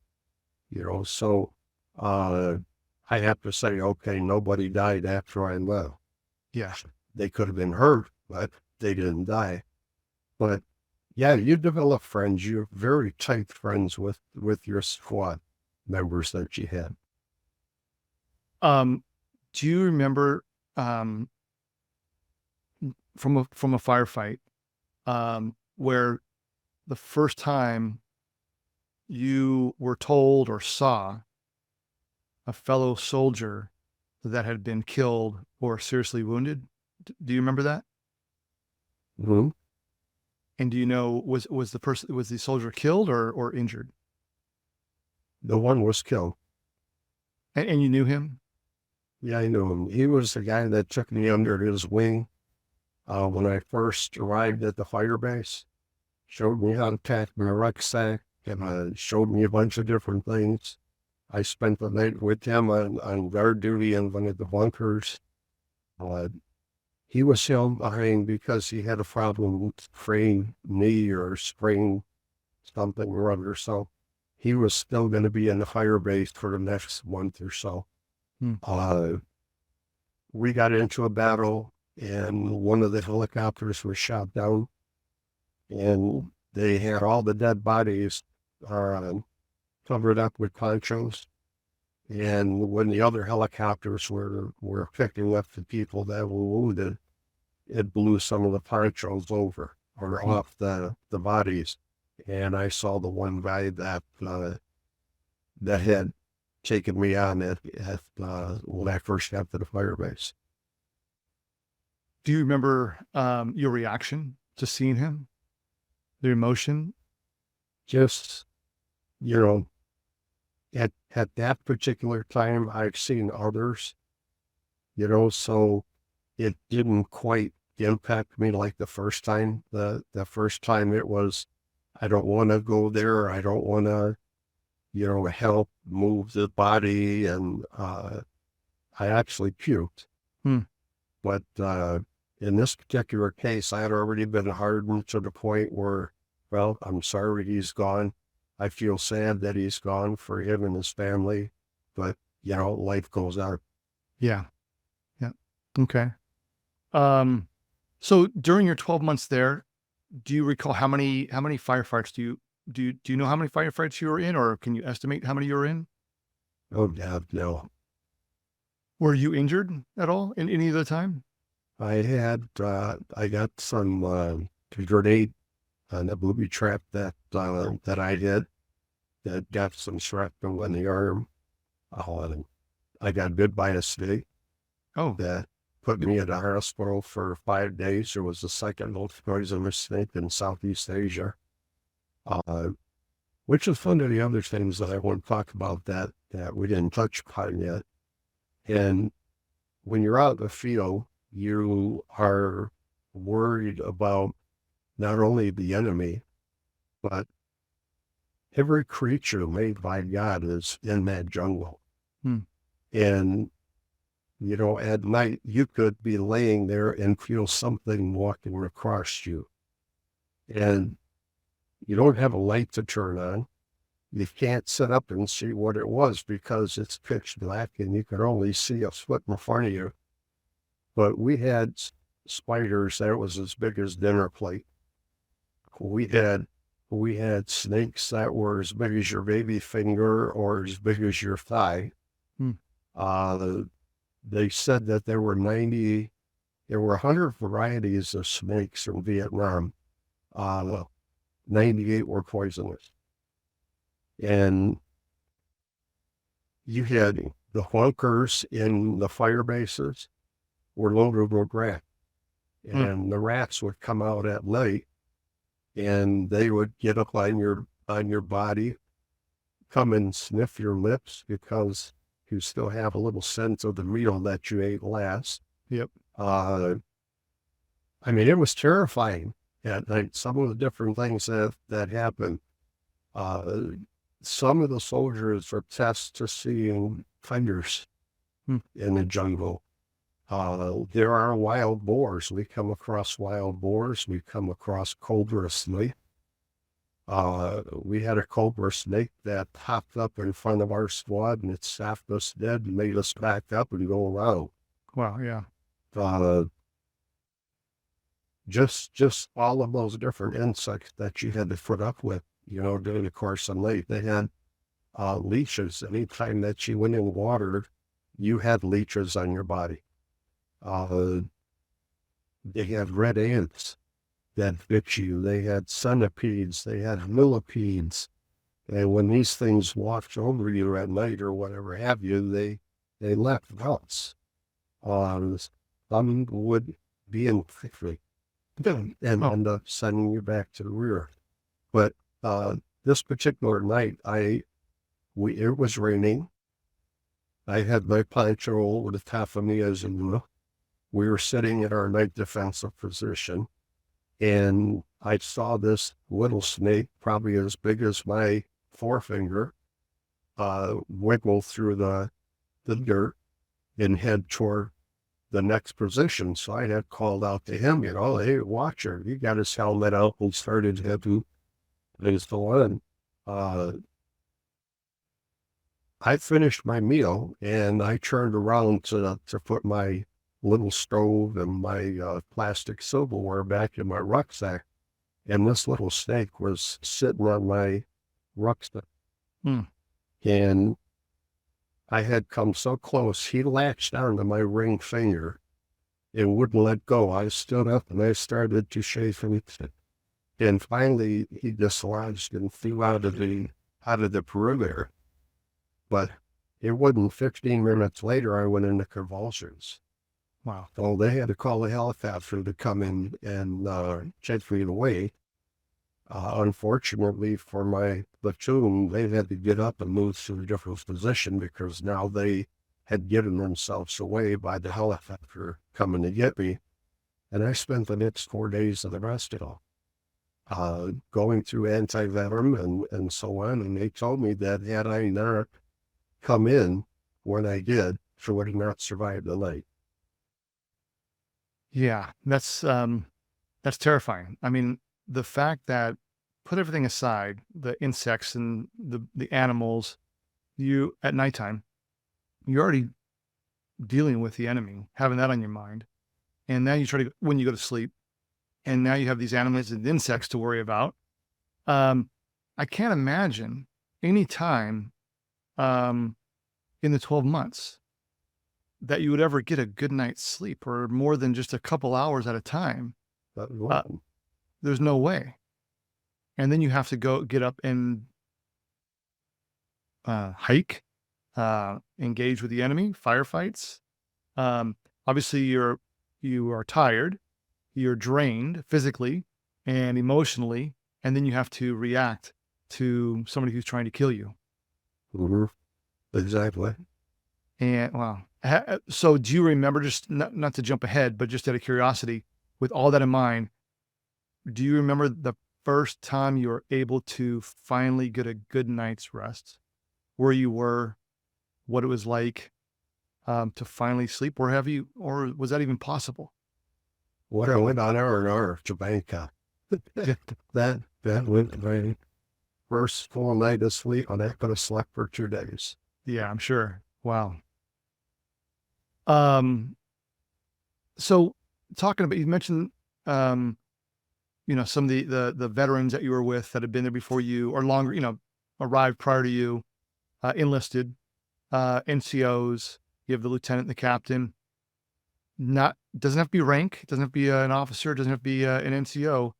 So I have to say, okay, nobody died after I left.
yeah.
They could have been hurt, but they didn't die. But yeah, you develop friends. You're very tight friends with your squad members that you had.
Do you remember from a firefight where the first time you were told or saw a fellow soldier that had been killed or seriously wounded? Do you remember that?
Mm-hmm.
And do you know, was the soldier killed or injured?
The one was killed.
And you knew him?
Yeah, I knew him. He was the guy that took me under his wing when I first arrived at the fire base. Showed me how to pack my rucksack and showed me a bunch of different things. I spent the night with him on guard duty in one of the bunkers. He was held behind because he had a problem with sprained knee or sprained something or other. So he was still going to be in the fire base for the next month or so. We got into a battle and one of the helicopters was shot down and they had all the dead bodies covered up with ponchos. And when the other helicopters were picking up the people that were wounded, it blew some of the ponchos over or off the bodies. And I saw the one guy that had taken me on when I first got to the fire base.
Do you remember your reaction to seeing him? The emotion?
Just, at that particular time, I've seen others, so it didn't quite impact me like the first time. The first time it was, I don't want to go there. I don't want to, help move the body. And I actually puked. But in this particular case, I had already been hardened to the point where, well, I'm sorry he's gone. I feel sad that he's gone for him and his family, but life goes on.
Yeah. Yeah. Okay. So during your 12 months there, do you recall how many firefights do you know how many firefights you were in, or can you estimate how many you were in?
Oh, God, no.
Were you injured at all in any of the time?
I got some grenade and a booby trap that I did that got some shrapnel in the arm. I got bit by a snake.
Oh,
that put me in the hospital for 5 days. There was the second most poisonous snake in Southeast Asia, which is one of the other things that I want to talk about that we didn't touch upon yet. And when you're out in the field, you are worried about not only the enemy, but every creature made by God is in that jungle. And, at night, you could be laying there and feel something walking across you. And you don't have a light to turn on. You can't sit up and see what it was because it's pitch black and you could only see a foot in front of you. But we had spiders that was as big as dinner plate. We had snakes that were as big as your baby finger or as big as your thigh. They said that there were 100 varieties of snakes in Vietnam. Well, 98 were poisonous. And you had the bunkers in the fire bases were loaded with rats. And the rats would come out at night and they would get up on your body, come and sniff your lips because you still have a little sense of the meal that you ate last.
Yep.
I mean, it was terrifying at night. Some of the different things that happened. Some of the soldiers were tested to seeing fighters in the jungle. There are wild boars. We come across wild boars. We come across cobra snake. We had a cobra snake that popped up in front of our squad and it sapped us dead and made us back up and go around.
Wow. Yeah.
Just all of those different insects that you had to put up with, during the course of the night. They had leeches. Anytime that you went in water, you had leeches on your body. They had red ants that bit you. They had centipedes. They had millipedes. And when these things watched over you at night or whatever have you, they left welts. Some would be infected and end up sending you back to the rear. But this particular night, it was raining. I had my poncho over the top of me as you we were sitting in our night defensive position, and I saw this little snake, probably as big as my forefinger, wiggle through the dirt and head toward the next position. So I had called out to him, hey, watcher, he got his helmet out and started heading his one. I finished my meal and I turned around to put my little stove and my plastic silverware back in my rucksack. And this little snake was sitting on my rucksack. And I had come so close, he latched onto my ring finger and wouldn't let go. I stood up and I started to shake him. And finally he dislodged and flew out of the perimeter. But it wasn't 15 minutes later, I went into convulsions.
Wow.
So they had to call a helicopter to come in and take me away. Unfortunately for my platoon, they had to get up and move to a different position because now they had given themselves away by the helicopter coming to get me. And I spent the next 4 days of the hospital, going through antivenom and so on. And they told me that had I not come in when I did, I would have not survived the night.
Yeah, that's terrifying. I mean, the fact that, put everything aside, the insects and the animals, you at nighttime, you're already dealing with the enemy, having that on your mind. And now you try to, when you go to sleep, and now you have these animals and insects to worry about. I can't imagine any time in the 12 months that you would ever get a good night's sleep or more than just a couple hours at a time. There's no way. And then you have to go get up and hike, engage with the enemy, firefights. Obviously you are tired, you're drained physically and emotionally, and then you have to react to somebody who's trying to kill you.
Exactly.
And wow. So do you remember, just not to jump ahead, but just out of curiosity, with all that in mind, do you remember the first time you were able to finally get a good night's rest? Where you were, what it was like to finally sleep, or was that even possible?
When I went on R&R to Bangkok, that went my first full night of sleep, and I could have slept for 2 days.
Yeah, I'm sure. Wow. So talking about, you mentioned, some of the veterans that you were with that had been there before you or longer, arrived prior to you, enlisted, NCOs, you have the lieutenant and the captain. Doesn't have to be rank, doesn't have to be an officer, doesn't have to be an NCO.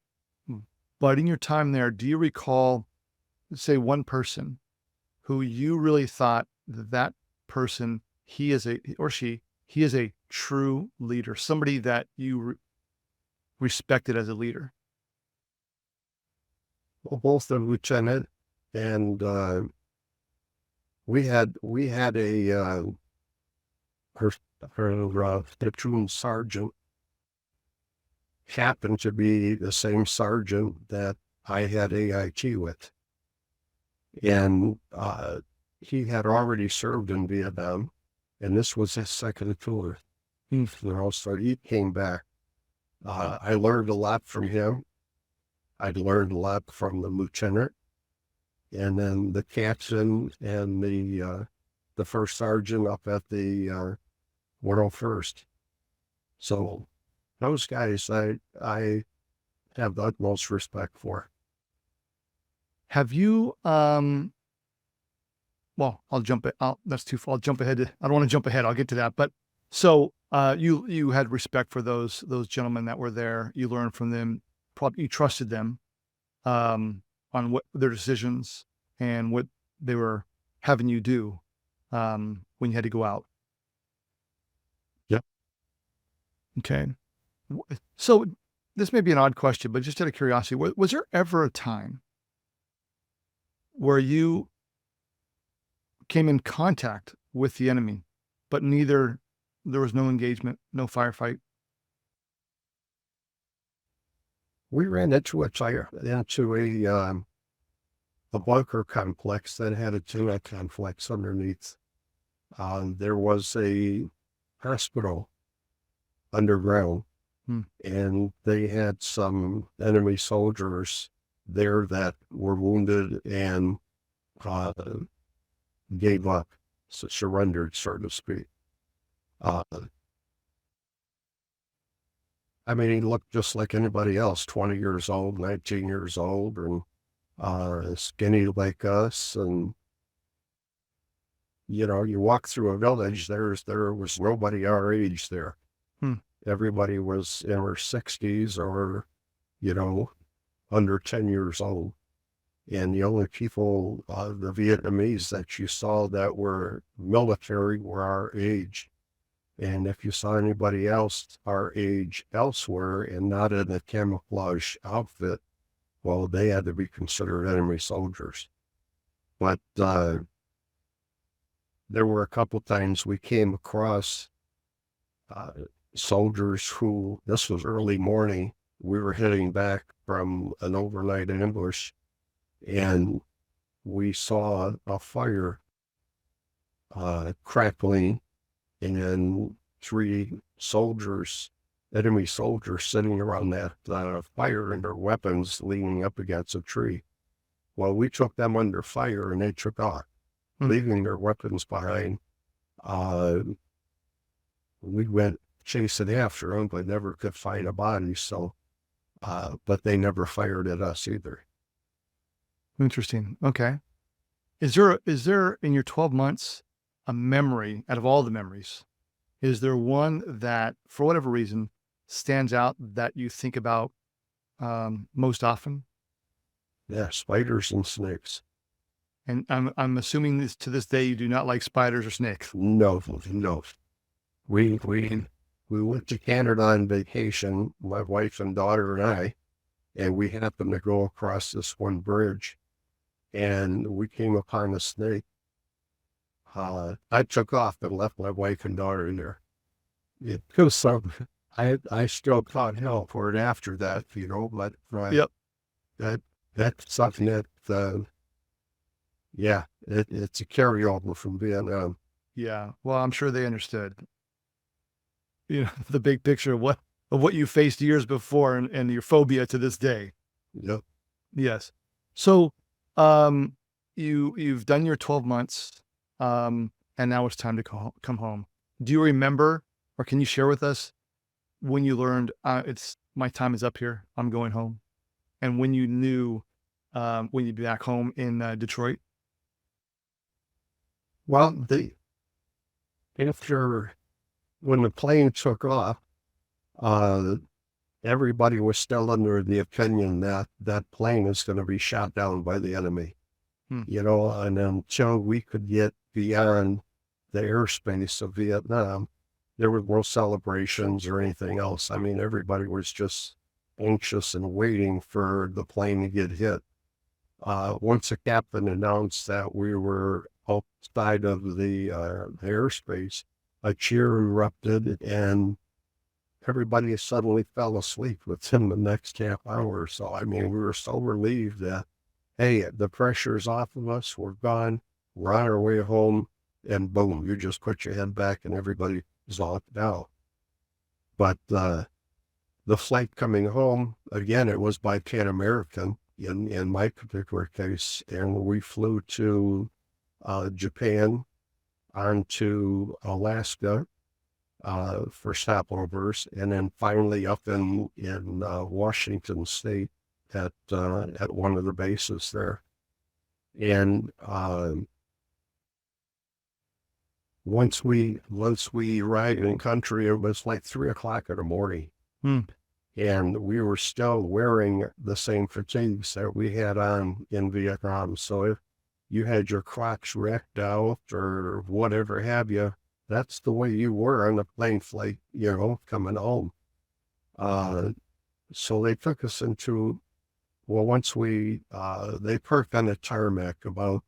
But in your time there, do you recall, say, one person who you really thought that person, he is a true leader, somebody that you respected as a leader?
Well, both the lieutenant and we had her platoon sergeant happened to be the same sergeant that I had AIT with. And he had already served in Vietnam, and this was his second tour. So he came back. I learned a lot from him. I learned a lot from the lieutenant, and then the captain and the first sergeant up at the 101st. So those guys I have the utmost respect for.
Have you, well, I'll jump it. That's too far. I'll jump ahead. I don't want to jump ahead. I'll get to that. But so, you had respect for those gentlemen that were there. You learned from them. Probably you trusted them, on what their decisions and what they were having you do, when you had to go out.
Yep.
Okay. So this may be an odd question, but just out of curiosity, was there ever a time where you came in contact with the enemy, but there was no engagement, no firefight?
We ran into a bunker complex that had a tuna complex underneath. There was a hospital underground, and they had some enemy soldiers there that were wounded and gave up, so surrendered, so to speak. I mean, he looked just like anybody else, 20 years old, 19 years old, and skinny like us. And, you know, you walk through a village, there was nobody our age there. Everybody was in their 60s or, you know, under 10 years old. And the only people, the Vietnamese that you saw that were military were our age. And if you saw anybody else our age elsewhere and not in a camouflage outfit, well, they had to be considered enemy soldiers. But there were a couple times we came across soldiers who, this was early morning, we were heading back from an overnight ambush, and we saw a fire crackling, and 3 soldiers, enemy soldiers, sitting around that fire and their weapons leaning up against a tree. Well, we took them under fire and they took off, leaving their weapons behind. We went chasing after them, but never could find a body. So, but they never fired at us either.
Interesting. Okay. Is there in your 12 months a memory out of all the memories? Is there one that, for whatever reason, stands out that you think about most often?
Yeah, spiders and snakes.
And I'm assuming this, to this day, you do not like spiders or snakes.
No. We went to Canada on vacation, my wife and daughter and I, and we happened to go across this one bridge, and we came upon a snake. I took off and left my wife and daughter in there. It was some, I still caught hell for it after that, you know, but
Yep.
That's something that, yeah, it's a carryover from Vietnam.
Yeah. Well, I'm sure they understood, you know, the big picture of what you faced years before and your phobia to this day.
Yep.
Yes. So, you've done your 12 months, and now it's time to come home. Do you remember, or can you share with us when you learned, my time is up here, I'm going home, and when you knew, when you'd be back home in Detroit?
Well, when the plane took off, everybody was still under the opinion that that plane is going to be shot down by the enemy, and until we could get beyond the airspace of Vietnam, there were no celebrations or anything else. I mean, everybody was just anxious and waiting for the plane to get hit. Once the captain announced that we were outside of the airspace, a cheer erupted, and everybody suddenly fell asleep within the next half hour or so. I mean, we were so relieved that, hey, the pressure's off of us, we're gone, we're on our way home, and boom, you just put your head back and everybody zonked out. But the flight coming home, again, it was by Pan American in my particular case, and we flew to Japan, on to Alaska for stopovers, and then finally up in Washington State at one of the bases there. And once we arrived in country, it was like 3:00 in the morning. And we were still wearing the same fatigues that we had on in Vietnam. So if you had your Crocs wrecked out or whatever have you, that's the way you were on the plane flight, coming home. So they took us once they parked on the tarmac about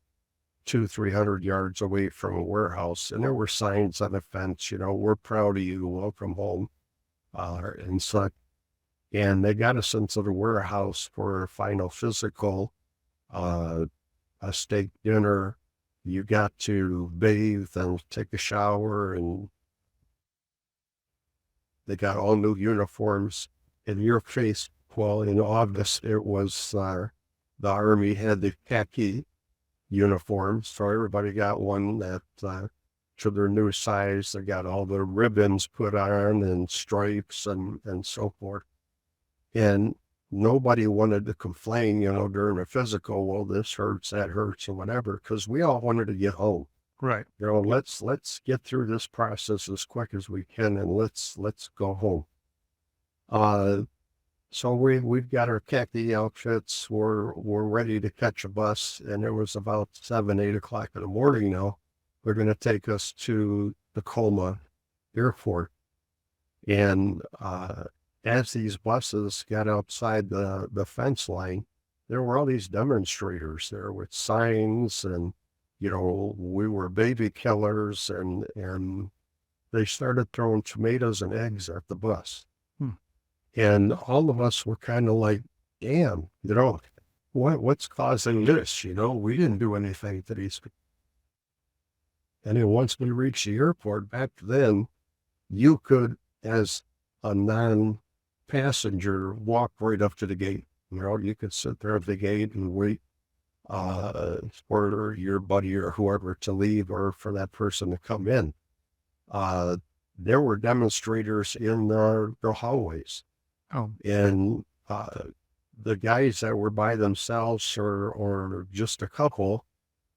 200-300 yards away from a warehouse, and there were signs on the fence, we're proud of you, welcome home, and such. And they got us into the warehouse for a final physical, a steak dinner. You got to bathe and take a shower, and they got all new uniforms. In your case, well, in August, it was the Army had the khaki uniforms, so everybody got one that to their new size. They got all the ribbons put on and stripes and so forth. And nobody wanted to complain, during a physical, well, this hurts, that hurts, or whatever, because we all wanted to get home.
Right.
Let's get through this process as quick as we can, and let's go home. So we've got our khaki outfits. We're ready to catch a bus, and it was about 7-8 o'clock in the morning now. They're going to take us to Tacoma Airport, and as these buses got outside the fence line, there were all these demonstrators there with signs, and we were baby killers, and they started throwing tomatoes and eggs at the bus. And all of us were kind of like, damn, what's causing this? We didn't do anything to these people. And then once we reached the airport, back then, you could, as a non-passenger, walk right up to the gate. You could sit there at the gate and wait for your buddy or whoever to leave, or for that person to come in. There were demonstrators in the hallways.
Oh.
And the guys that were by themselves or just a couple,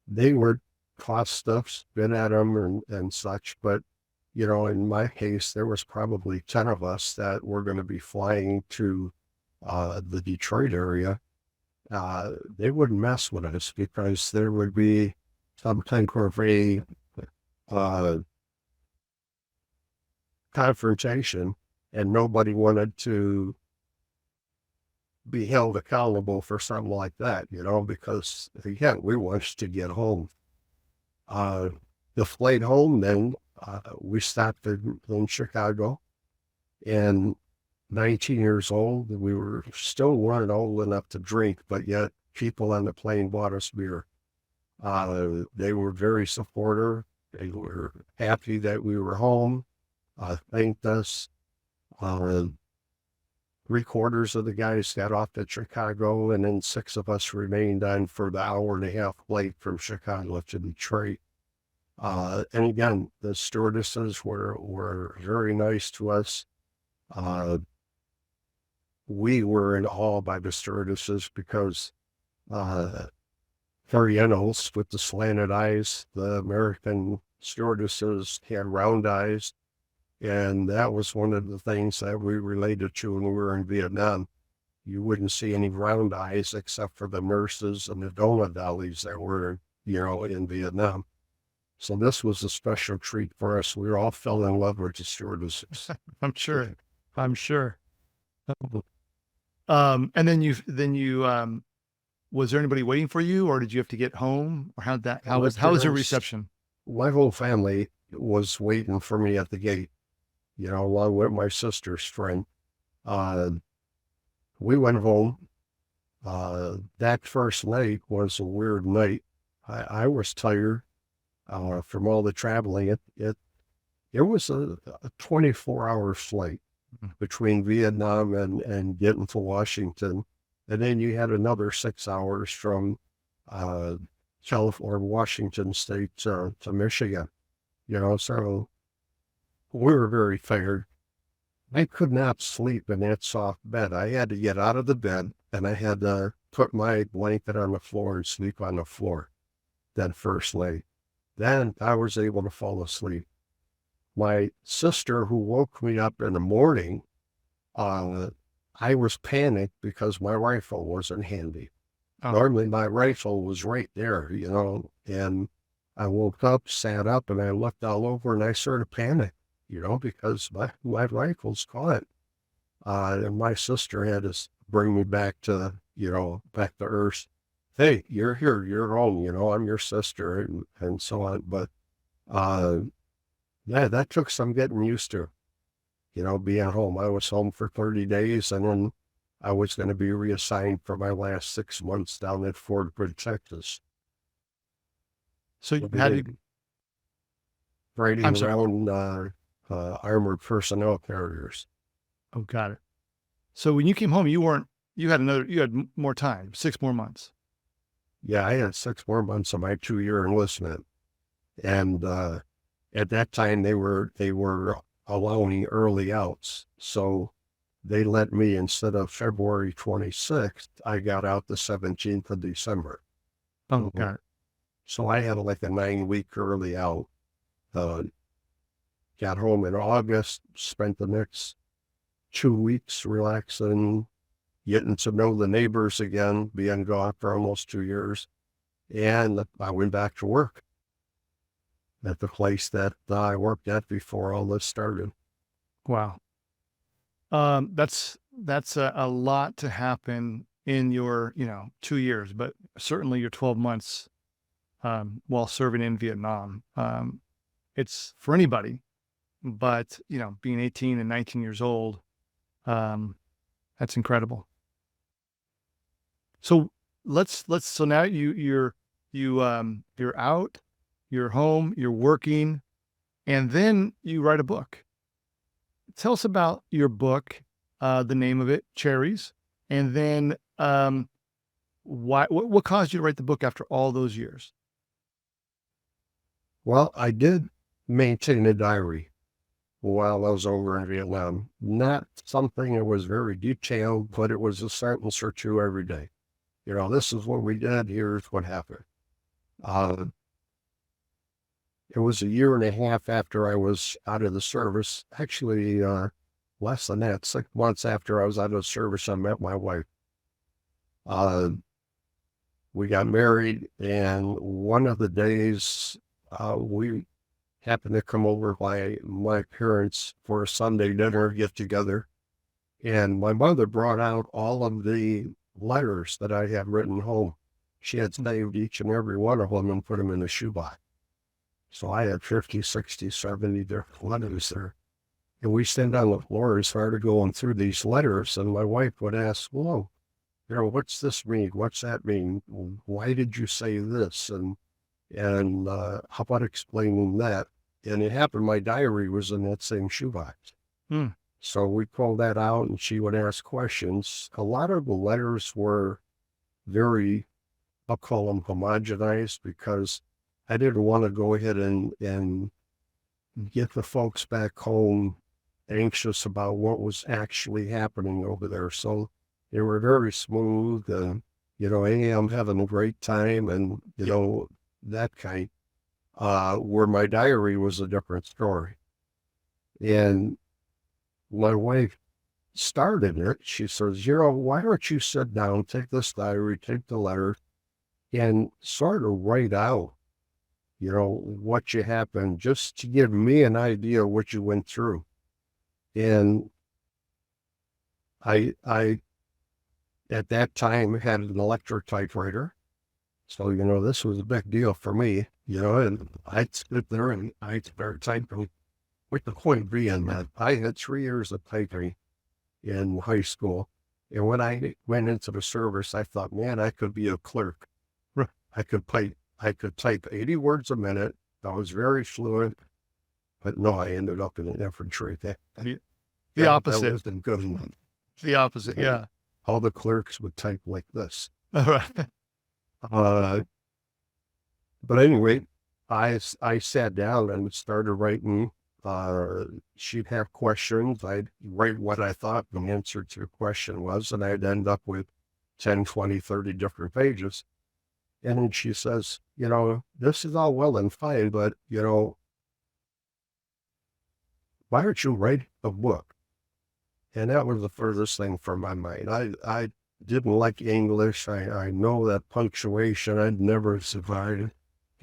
they were caught stuff, spit at them and such. But, in my case, there was probably 10 of us that were going to be flying to the Detroit area. They wouldn't mess with us because there would be some type of a confrontation, and nobody wanted to be held accountable for something like that, because, again, we wanted to get home. The flight home, then we stopped in Chicago, and 19 years old, we weren't old enough to drink, but yet people on the plane bought us beer. They were very supportive. They were happy that we were home, thanked us. 3/4 of the guys got off at Chicago, and then 6 of us remained on for the 1.5-hour flight from Chicago to Detroit. And again, the stewardesses were very nice to us. We were in awe by the stewardesses because Orientals with the slanted eyes, the American stewardesses had round eyes. And that was one of the things that we related to when we were in Vietnam. You wouldn't see any round eyes except for the nurses and the donut dollies that were, in Vietnam. So this was a special treat for us. We all fell in love with the stewardesses.
I'm sure. I'm sure. And then was there anybody waiting for you, or did you have to get home, or how was your reception?
My whole family was waiting for me at the gate, along with my sister's friend. We went home. That first night was a weird night. I was tired from all the traveling. It was a 24-hour flight between Vietnam and getting to Washington. And then you had another 6 hours from California, Washington State to Michigan, so we were very tired. I could not sleep in that soft bed. I had to get out of the bed and I had to put my blanket on the floor and sleep on the floor that first night. Then I was able to fall asleep. My sister, who woke me up in the morning, I was panicked because my rifle wasn't handy. Oh. Normally my rifle was right there, and I woke up, sat up, and I looked all over and I sort of panicked, because my rifle's gone. And my sister had to bring me back to earth. Hey, you're here, you're home, I'm your sister, and so on. But yeah, that took some getting used to, being home. I was home for 30 days, and then I was going to be reassigned for my last 6 months down at Fort Hood, Texas.
So you had to...
Riding around armored personnel carriers.
Oh, got it. So when you came home, you had more time, 6 more months.
Yeah, I had 6 more months of my 2-year enlistment. And at that time they were allowing early outs. So they let me, instead of February 26th, I got out the 17th of December.
Oh, got it.
So I had like a 9-week early out. Got home in August, spent the next 2 weeks relaxing, getting to know the neighbors again, being gone for almost 2 years. And I went back to work at the place that I worked at before all this started.
Wow. That's a lot to happen in your, 2 years, but certainly your 12 months while serving in Vietnam. It's for anybody, but being 18 and 19 years old, that's incredible. So so now you're out, you're home, you're working, and then you write a book. Tell us about your book, the name of it, Cherries, and then what caused you to write the book after all those years?
Well, I did maintain a diary while I was over in Vietnam. Not something that was very detailed, but it was a sentence or two every day. This is what we did, here's what happened. It was a year and a half after I was out of the service. Actually, less than that, 6 months after I was out of the service, I met my wife. We got married, and one of the days we happened to come over by my parents for a Sunday dinner get together. And my mother brought out all of the letters that I had written home. She had saved each and every one of them and put them in a shoebox. So I had 50, 60, 70 different letters there. And we stand on the floor and started going through these letters. And my wife would ask, well, what's this mean? What's that mean? Why did you say this? And how about explaining that? And it happened, my diary was in that same shoebox. So we pulled that out and she would ask questions. A lot of the letters were very, I'll call them homogenized, because I didn't want to go ahead and get the folks back home anxious about what was actually happening over there. So they were very smooth, hey, I'm having a great time, and, that kind. Where my diary was a different story. And my wife started it. She says, why don't you sit down, take this diary, take the letter, and sort of write out, what you happened, just to give me an idea of what you went through. And I at that time had an electric typewriter. So, this was a big deal for me, and I'd sit there and I'd start typing, with the point being that I had 3 years of typing in high school. And when I went into the service, I thought, man, I could be a clerk. I could type 80 words a minute. I was very fluent, but no, I ended up in an infantry.
The opposite.
That wasn't good enough.
The opposite, yeah.
All the clerks would type like this.
All right.
But anyway, I sat down and started writing. She'd have questions. I'd write what I thought the answer to a question was, and I'd end up with 10, 20, 30 different pages. And then she says, this is all well and fine, but, why don't you write a book? And that was the furthest thing from my mind. I didn't like English. I know that punctuation I'd never survived.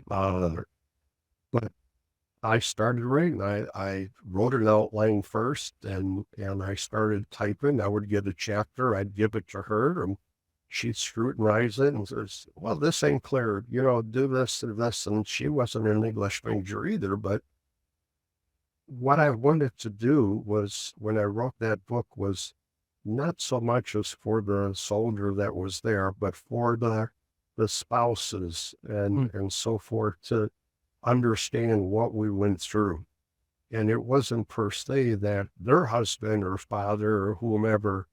But I started writing. I wrote an outline first, and I started typing. I would get a chapter. I'd give it to her, and she'd scrutinize it and says, well, this ain't clear. Do this and this. And she wasn't an English major either, but what I wanted to do was, when I wrote that book, was not so much as for the soldier that was there, but for the spouses and so forth, to understand what we went through. And it wasn't per se that their husband or father or whomever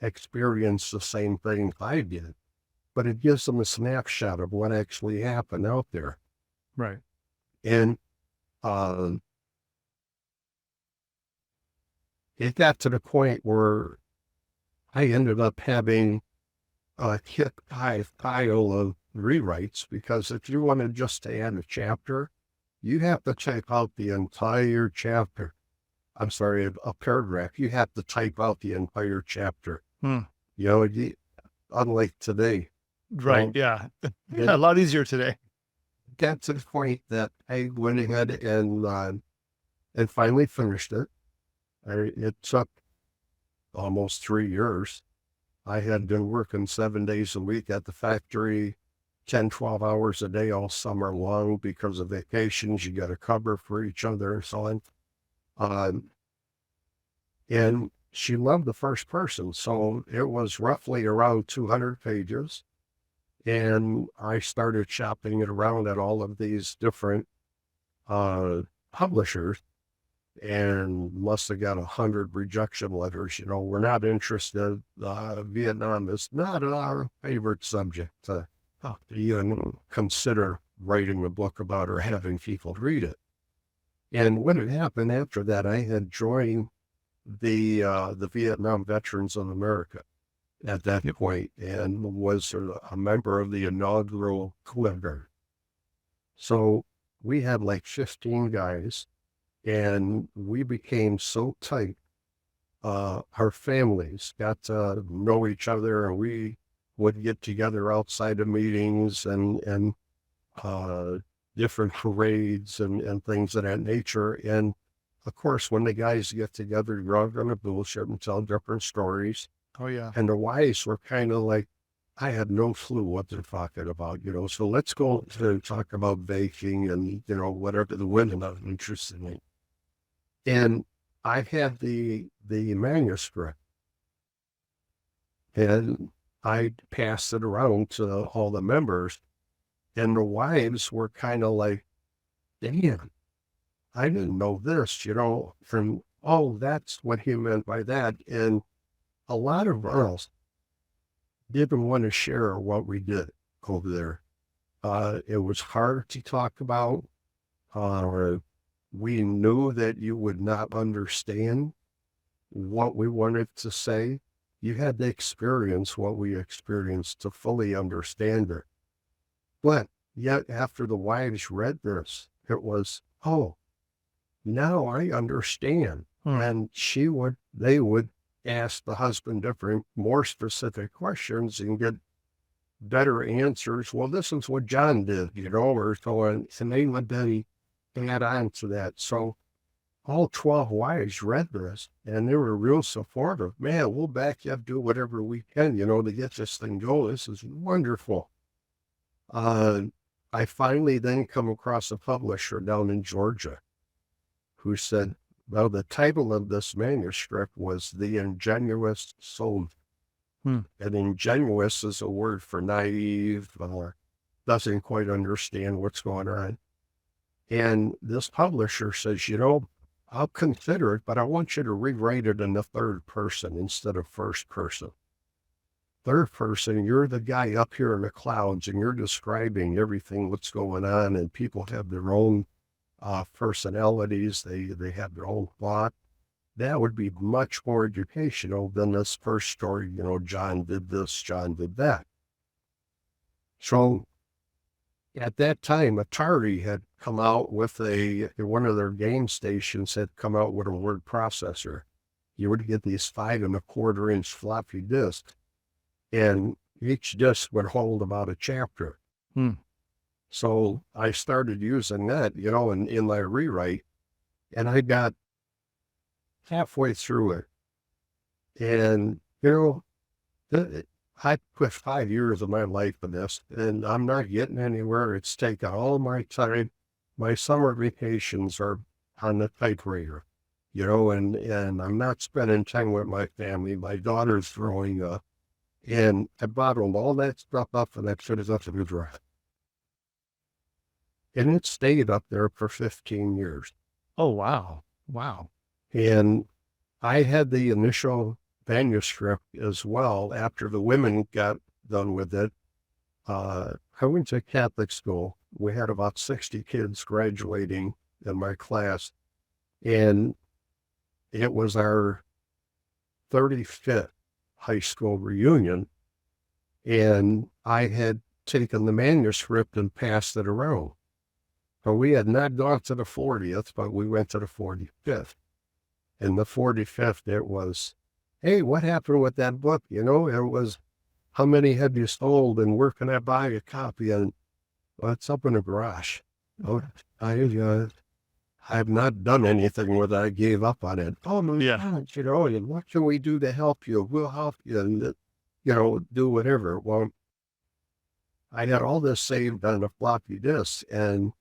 experienced the same thing I did, but it gives them a snapshot of what actually happened out there.
Right.
And it got to the point where I ended up having a pile of rewrites, because if you wanted just to add a chapter, you have to type out the entire chapter. I'm sorry, a paragraph. You have to type out the entire chapter. Unlike today.
Right, yeah. A lot easier today.
Got to the point that I went ahead and finally finished it. It took almost 3 years. I had been working 7 days a week at the factory, 10, 12 hours a day all summer long because of vacations. You got to cover for each other and so on. And she loved the first person. So it was roughly around 200 pages. And I started shopping it around at all of these different publishers, and must have got 100 rejection letters. We're not interested. Vietnam is not our favorite subject to even consider writing a book about or having people read it. And what had happened after that, I had joined the Vietnam Veterans of America at that point, and was a member of the inaugural quiver. So we had like 15 guys, and we became so tight. Our families got to know each other, and we would get together outside of meetings and different parades and things of that nature. And of course, when the guys get together, you're all going to bullshit and tell different stories.
Oh, yeah.
And the wives were kind of like, I had no clue what they're talking about, so let's go to talk about baking and, whatever the women are interested in. And I had the manuscript, and I passed it around to all the members, and the wives were kind of like, damn, I didn't know this, from, oh, that's what he meant by that. And a lot of girls didn't want to share what we did over there. It was hard to talk about. We knew that you would not understand what we wanted to say. You had to experience what we experienced to fully understand it. But yet, after the wives read this, it was, oh, now I understand. And they would ask the husband different, more specific questions and get better answers. Well, this is what John did, or so, and they would then add on to that. So all 12 wives read this and they were real supportive. Man, we'll back you up, do whatever we can, to get this thing going. This is wonderful. I finally then come across a publisher down in Georgia who said, well, the title of this manuscript was The Ingenuous Soul. And ingenuous is a word for naive, doesn't quite understand what's going on. And this publisher says, I'll consider it, but I want you to rewrite it in the third person instead of first person. Third person, you're the guy up here in the clouds and you're describing everything that's going on, and people have their own personalities. They have their own thought. That would be much more educational than this first story, John did this, John did that. So at that time, Atari had come out with one of their game stations had come out with a word processor. You would get these 5 1/4-inch floppy disks, and each disc would hold about a chapter. So I started using that, in my rewrite, and I got halfway through it. And, I put 5 years of my life in this, and I'm not getting anywhere. It's taken all my time. My summer vacations are on the typewriter, and I'm not spending time with my family. My daughter's growing up, and I bottled all that stuff up and I put it up to the drive. And it stayed up there for 15 years.
Oh, wow. Wow.
And I had the initial manuscript as well after the women got done with it. I went to Catholic school. We had about 60 kids graduating in my class, and it was our 35th high school reunion, and I had taken the manuscript and passed it around. So we had not gone to the 40th, but we went to the 45th. And the 45th, it was, hey, what happened with that book? It was, how many have you sold and where can I buy a copy? And well, it's up in the garage. I've not done anything with it. I gave up on it. Oh, my God, and what can we do to help you? We'll help you and, do whatever. Well, I had all this saved on a floppy disk, and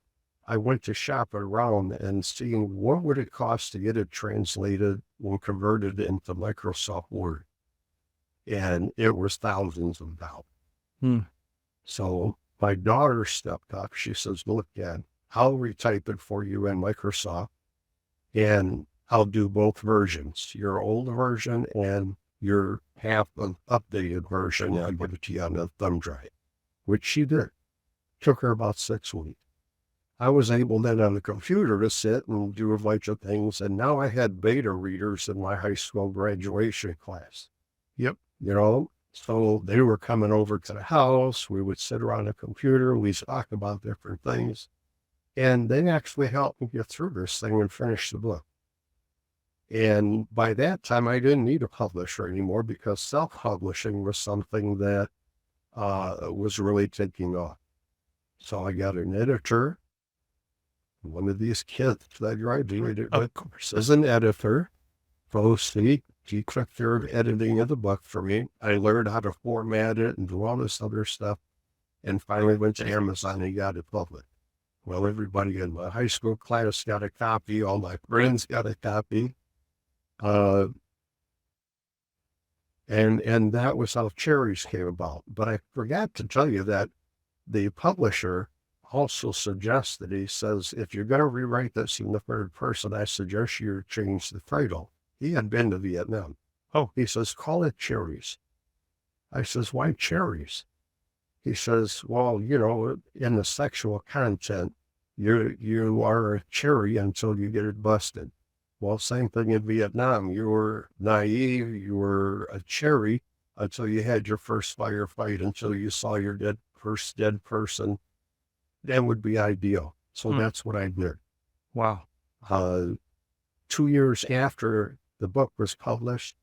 I went to shop around and seeing what would it cost to get it translated and converted into Microsoft Word. And it was thousands of dollars. So my daughter stepped up. She says, look, Dad, I'll retype it for you in Microsoft, and I'll do both versions, your old version and your half an updated version. I'll give it to you on a thumb drive, which she did. Took her about 6 weeks. I was able then on the computer to sit and do a bunch of things. And now I had beta readers in my high school graduation class.
Yep.
So they were coming over to the house. We would sit around the computer. We'd talk about different things. And they actually helped me get through this thing and finish the book. And by that time, I didn't need a publisher anymore because self-publishing was something that was really taking off. So I got an editor. One of these kids that I graduated with, as an editor, he took care of editing of the book for me. I learned how to format it and do all this other stuff, and finally went to Amazon and got it published. Well, everybody in my high school class got a copy. All my friends got a copy. And that was how Cherries came about. But I forgot to tell you that the publisher also suggested, he says, if you're going to rewrite this in the third person, I suggest you change the title. He had been to Vietnam.
Oh.
He says, call it Cherries. I says, why Cherries? He says, well, in the sexual content, you are a cherry until you get it busted. Well, same thing in Vietnam. You were naive, you were a cherry until you had your first firefight, until you saw your first dead person. That would be ideal. So that's what I did.
Wow.
2 years after the book was published,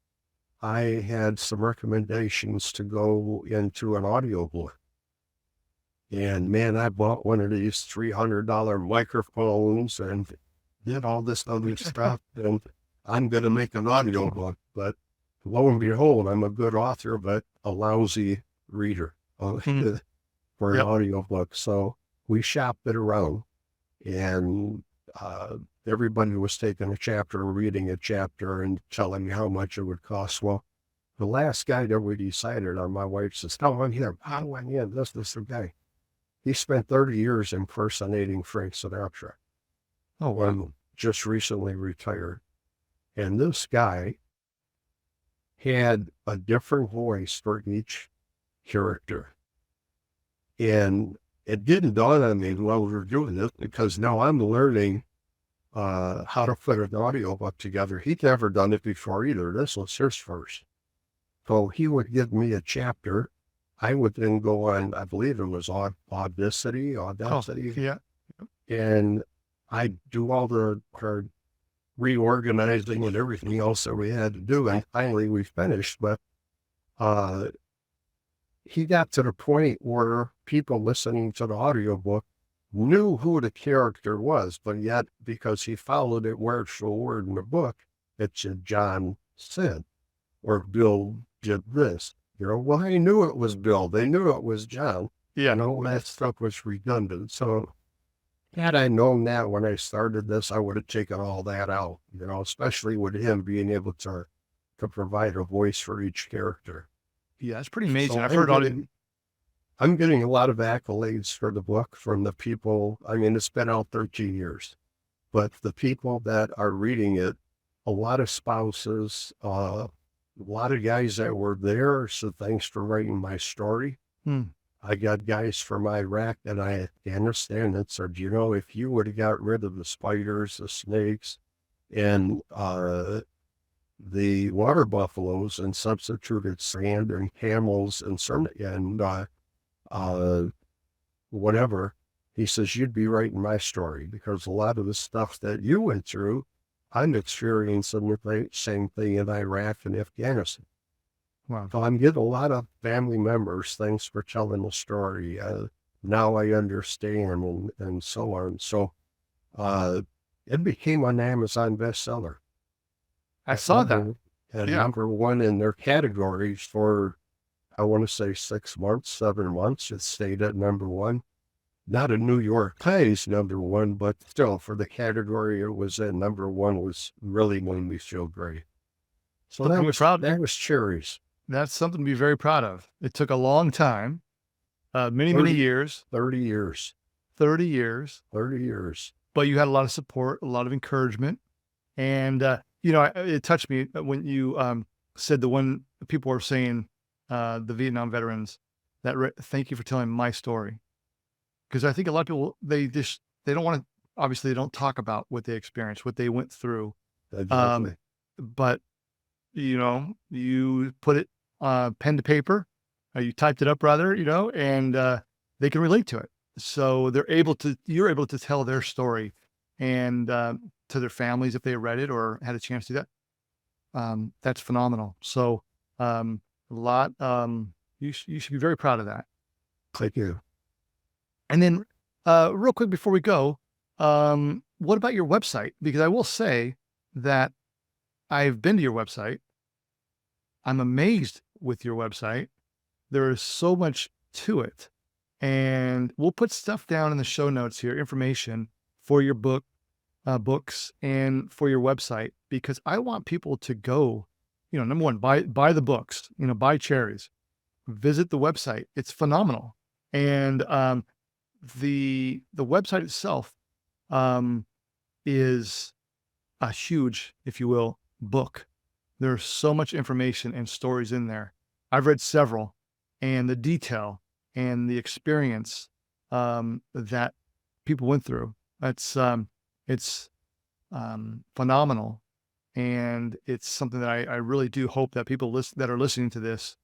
I had some recommendations to go into an audiobook. And man, I bought one of these $300 microphones and did all this other stuff. And I'm going to make an audiobook. But lo and behold, I'm a good author, but a lousy reader for an audiobook. So we shopped it around, and everybody was taking a chapter and reading a chapter and telling me how much it would cost. Well, the last guy that we decided on, my wife says, "Oh, I'm here. How do I get this the guy? He spent 30 years impersonating Frank Sinatra.
Oh, wow.
And just recently retired. And this guy had a different voice for each character. And it didn't dawn on me while we were doing this, because now I'm learning how to put an audiobook together. He'd never done it before either. This was his first. So he would give me a chapter. I would then go on, I believe it was Audacity, and I'd do all the reorganizing and everything else that we had to do. And finally we finished, but he got to the point where people listening to the audiobook knew who the character was, but yet because he followed it word for word in the book, it said John said, or Bill did this. Well, they knew it was Bill. They knew it was John.
Yeah.
That stuff was redundant. So had I known that when I started this, I would have taken all that out, especially with him being able to provide a voice for each character.
Yeah, that's pretty amazing.
So
I've heard all it.
I'm getting a lot of accolades for the book from the people. I mean, it's been out 13 years, but the people that are reading it, a lot of spouses, a lot of guys that were there said, "Thanks for writing my story." I got guys from Iraq and Afghanistan that said, if you would have got rid of the spiders, the snakes, and the water buffaloes and substituted sand and camels and whatever, he says, you'd be writing my story, because a lot of the stuff that you went through, I'm experiencing the same thing in Iraq and Afghanistan.
Wow.
So I'm getting a lot of family members, thanks for telling the story. Now I understand, and so on. So it became an Amazon bestseller.
I saw that.
Number one in their categories for, I want to say 6 months, 7 months. It stayed at number one. Not a New York Times number one, but still for the category it was in, number one was really made me feel great. So that was Cherries.
That's something to be very proud of. It took a long time, many years.
30 years.
30 years.
30 years.
But you had a lot of support, a lot of encouragement. And, it touched me when you said the one people were saying, the Vietnam veterans, that thank you for telling my story. Because I think a lot of people, they don't want to, obviously they don't talk about what they experienced, what they went through.
Exactly.
But, you put it pen to paper, you typed it up rather, and they can relate to it. So you're able to tell their story and to their families if they read it or had a chance to do that. That's phenomenal. So you should be very proud of that.
Thank you.
And then real quick before we go, what about your website? Because I will say that I've been to your website. I'm amazed with your website. There is so much to it. And we'll put stuff down in the show notes here, information for your books and for your website, because I want people to go, number one, buy the books, buy Cherries, visit the website. It's phenomenal. And the website itself is a huge, if you will, book. There's so much information and stories in there. I've read several, and the detail and the experience that people went through, it's phenomenal. And it's something that I really do hope that people that are listening to this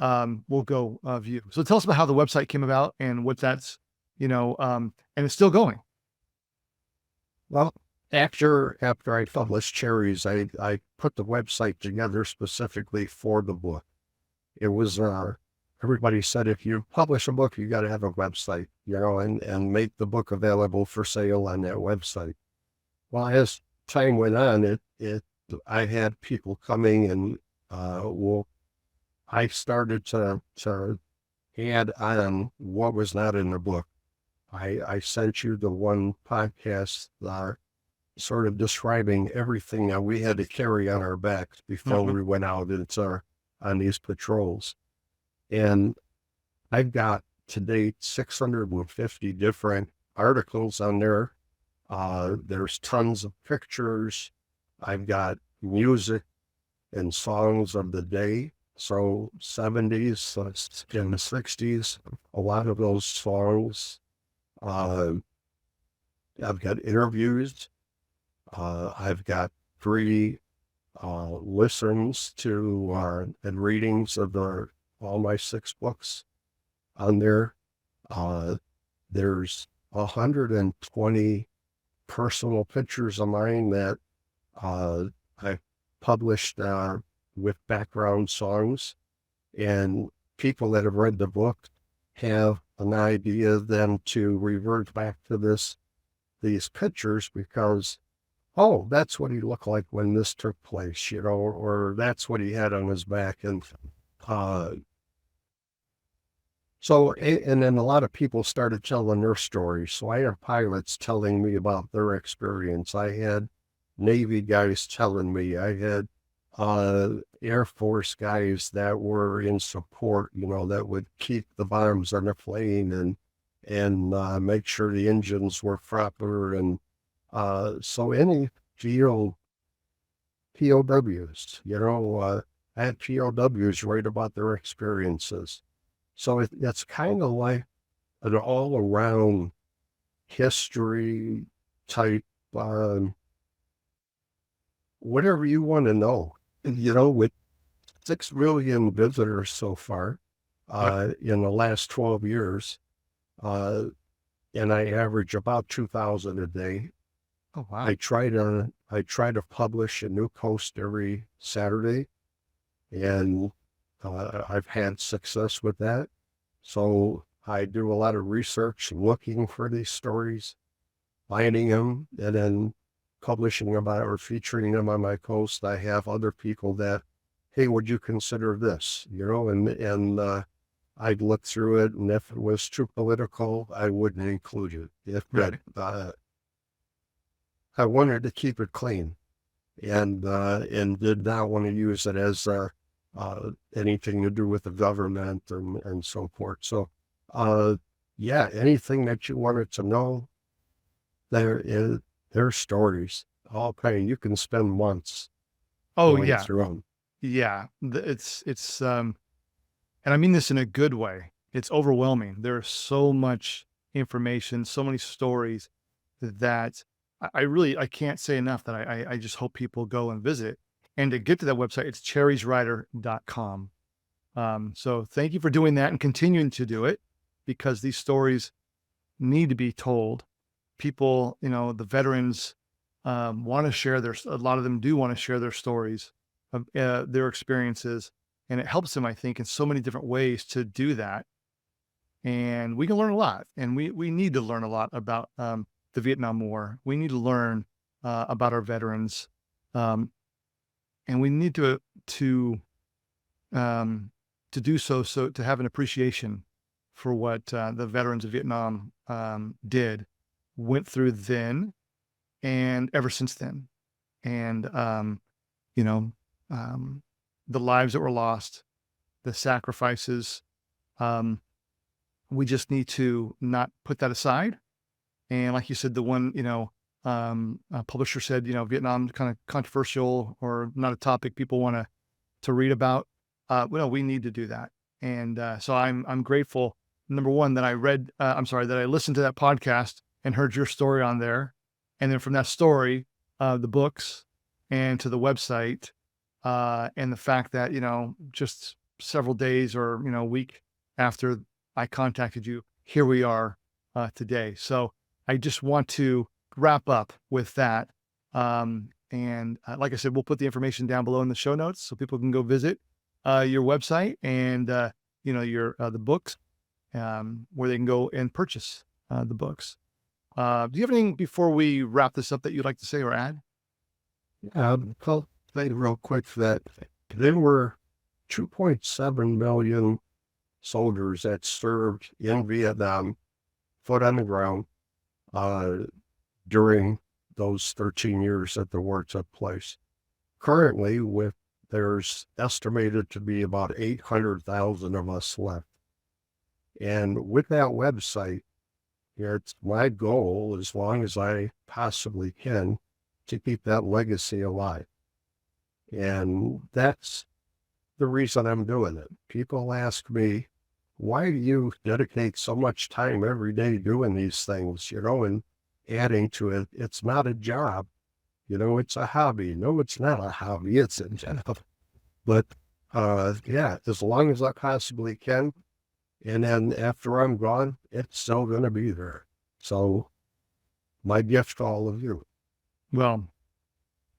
will go view. So tell us about how the website came about and what that's, and it's still going.
Well, After I published Cherries, I put the website together specifically for the book. It was, everybody said, if you publish a book, you got to have a website, and make the book available for sale on that website. Well, as time went on, I had people coming and, I started to add on what was not in the book. I sent you the one podcast, sort of describing everything that we had to carry on our backs before we went out on these patrols. And I've got to date 650 different articles on there. There's tons of pictures. I've got music and songs of the day. So 70s and the 60s, a lot of those songs. I've got interviews. I've got free listens to and readings of all my 6 books on there. There's 120 personal pictures of mine that I published with background songs, and people that have read the book have an idea then to revert back to these pictures because, oh, that's what he looked like when this took place, or that's what he had on his back. And and then a lot of people started telling their stories. So I had pilots telling me about their experience. I had Navy guys telling me. I had Air Force guys that were in support, that would keep the bombs on the plane and make sure the engines were proper. And so any POWs, I had POWs write about their experiences. So it's kind of like an all-around history type, whatever you want to know. With 6 million visitors so far in the last 12 years, and I average about 2,000 a day.
Oh, wow.
I try to publish a new post every Saturday, and I've had success with that. So I do a lot of research looking for these stories, finding them, and then publishing them or featuring them on my post. I have other people that, hey, would you consider this? And I'd look through it, and if it was too political, I wouldn't include it. I wanted to keep it clean, and did not want to use it as anything to do with the government and so forth. So, anything that you wanted to know, there's stories. Okay, you can spend months going through them.
Yeah. It's and I mean this in a good way. It's overwhelming. There's so much information, so many stories that I can't say enough that I just hope people go and visit. And to get to that website, it's cherrieswriter.com. So thank you for doing that and continuing to do it, because these stories need to be told. People, the veterans want to share a lot of them do want to share their stories, of their experiences, and it helps them, I think, in so many different ways to do that. And we can learn a lot, and we need to learn a lot about the Vietnam War. We need to learn about our veterans, and we need to do so to have an appreciation for what the veterans of Vietnam went through then and ever since then. And, the lives that were lost, the sacrifices, we just need to not put that aside. And like you said, the one, publisher said, Vietnam kind of controversial or not a topic people want to read about. We need to do that. And so I'm grateful, number one, that I listened to that podcast and heard your story on there. And then from that story, the books and to the website, and the fact that, just several days or, a week after I contacted you, here we are today. So I just want to wrap up with that. Like I said, we'll put the information down below in the show notes so people can go visit your website and your the books, where they can go and purchase the books. Do you have anything before we wrap this up that you'd like to say or add?
I'll say real quick that there were 2.7 million soldiers that served in Vietnam, foot on the ground, during those 13 years that the war took place. Currently, there's estimated to be about 800,000 of us left. And with that website, it's my goal, as long as I possibly can, to keep that legacy alive. And that's the reason I'm doing it. People ask me, why do you dedicate so much time every day doing these things, and adding to it? It's not a job, it's a hobby. No, it's not a hobby, it's a job. But as long as I possibly can, and then after I'm gone, it's still going to be there. So my gift to all of you.
Well,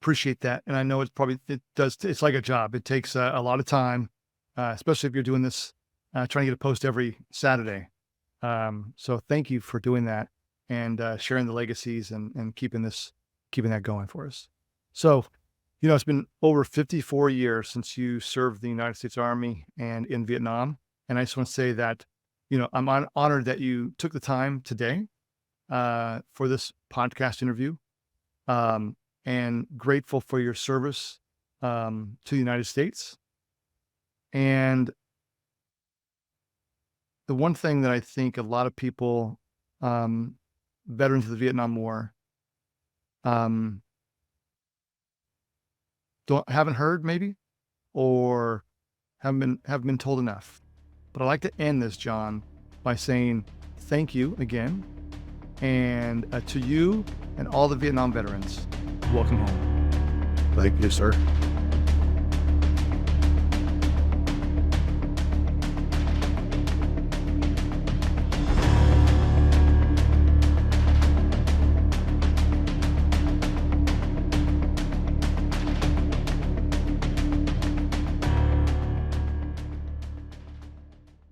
appreciate that. And I know it's like a job. It takes a lot of time, especially if you're doing this, trying to get a post every Saturday. So thank you for doing that and sharing the legacies and keeping that going for us. So, it's been over 54 years since you served the United States Army and in Vietnam. And I just want to say that, I'm honored that you took the time today for this podcast interview, and grateful for your service to the United States. And the one thing that I think a lot of people, veterans of the Vietnam War, haven't heard maybe, or haven't been told enough. But I'd like to end this, John, by saying thank you again. And to you and all the Vietnam veterans, welcome home.
Thank you, sir.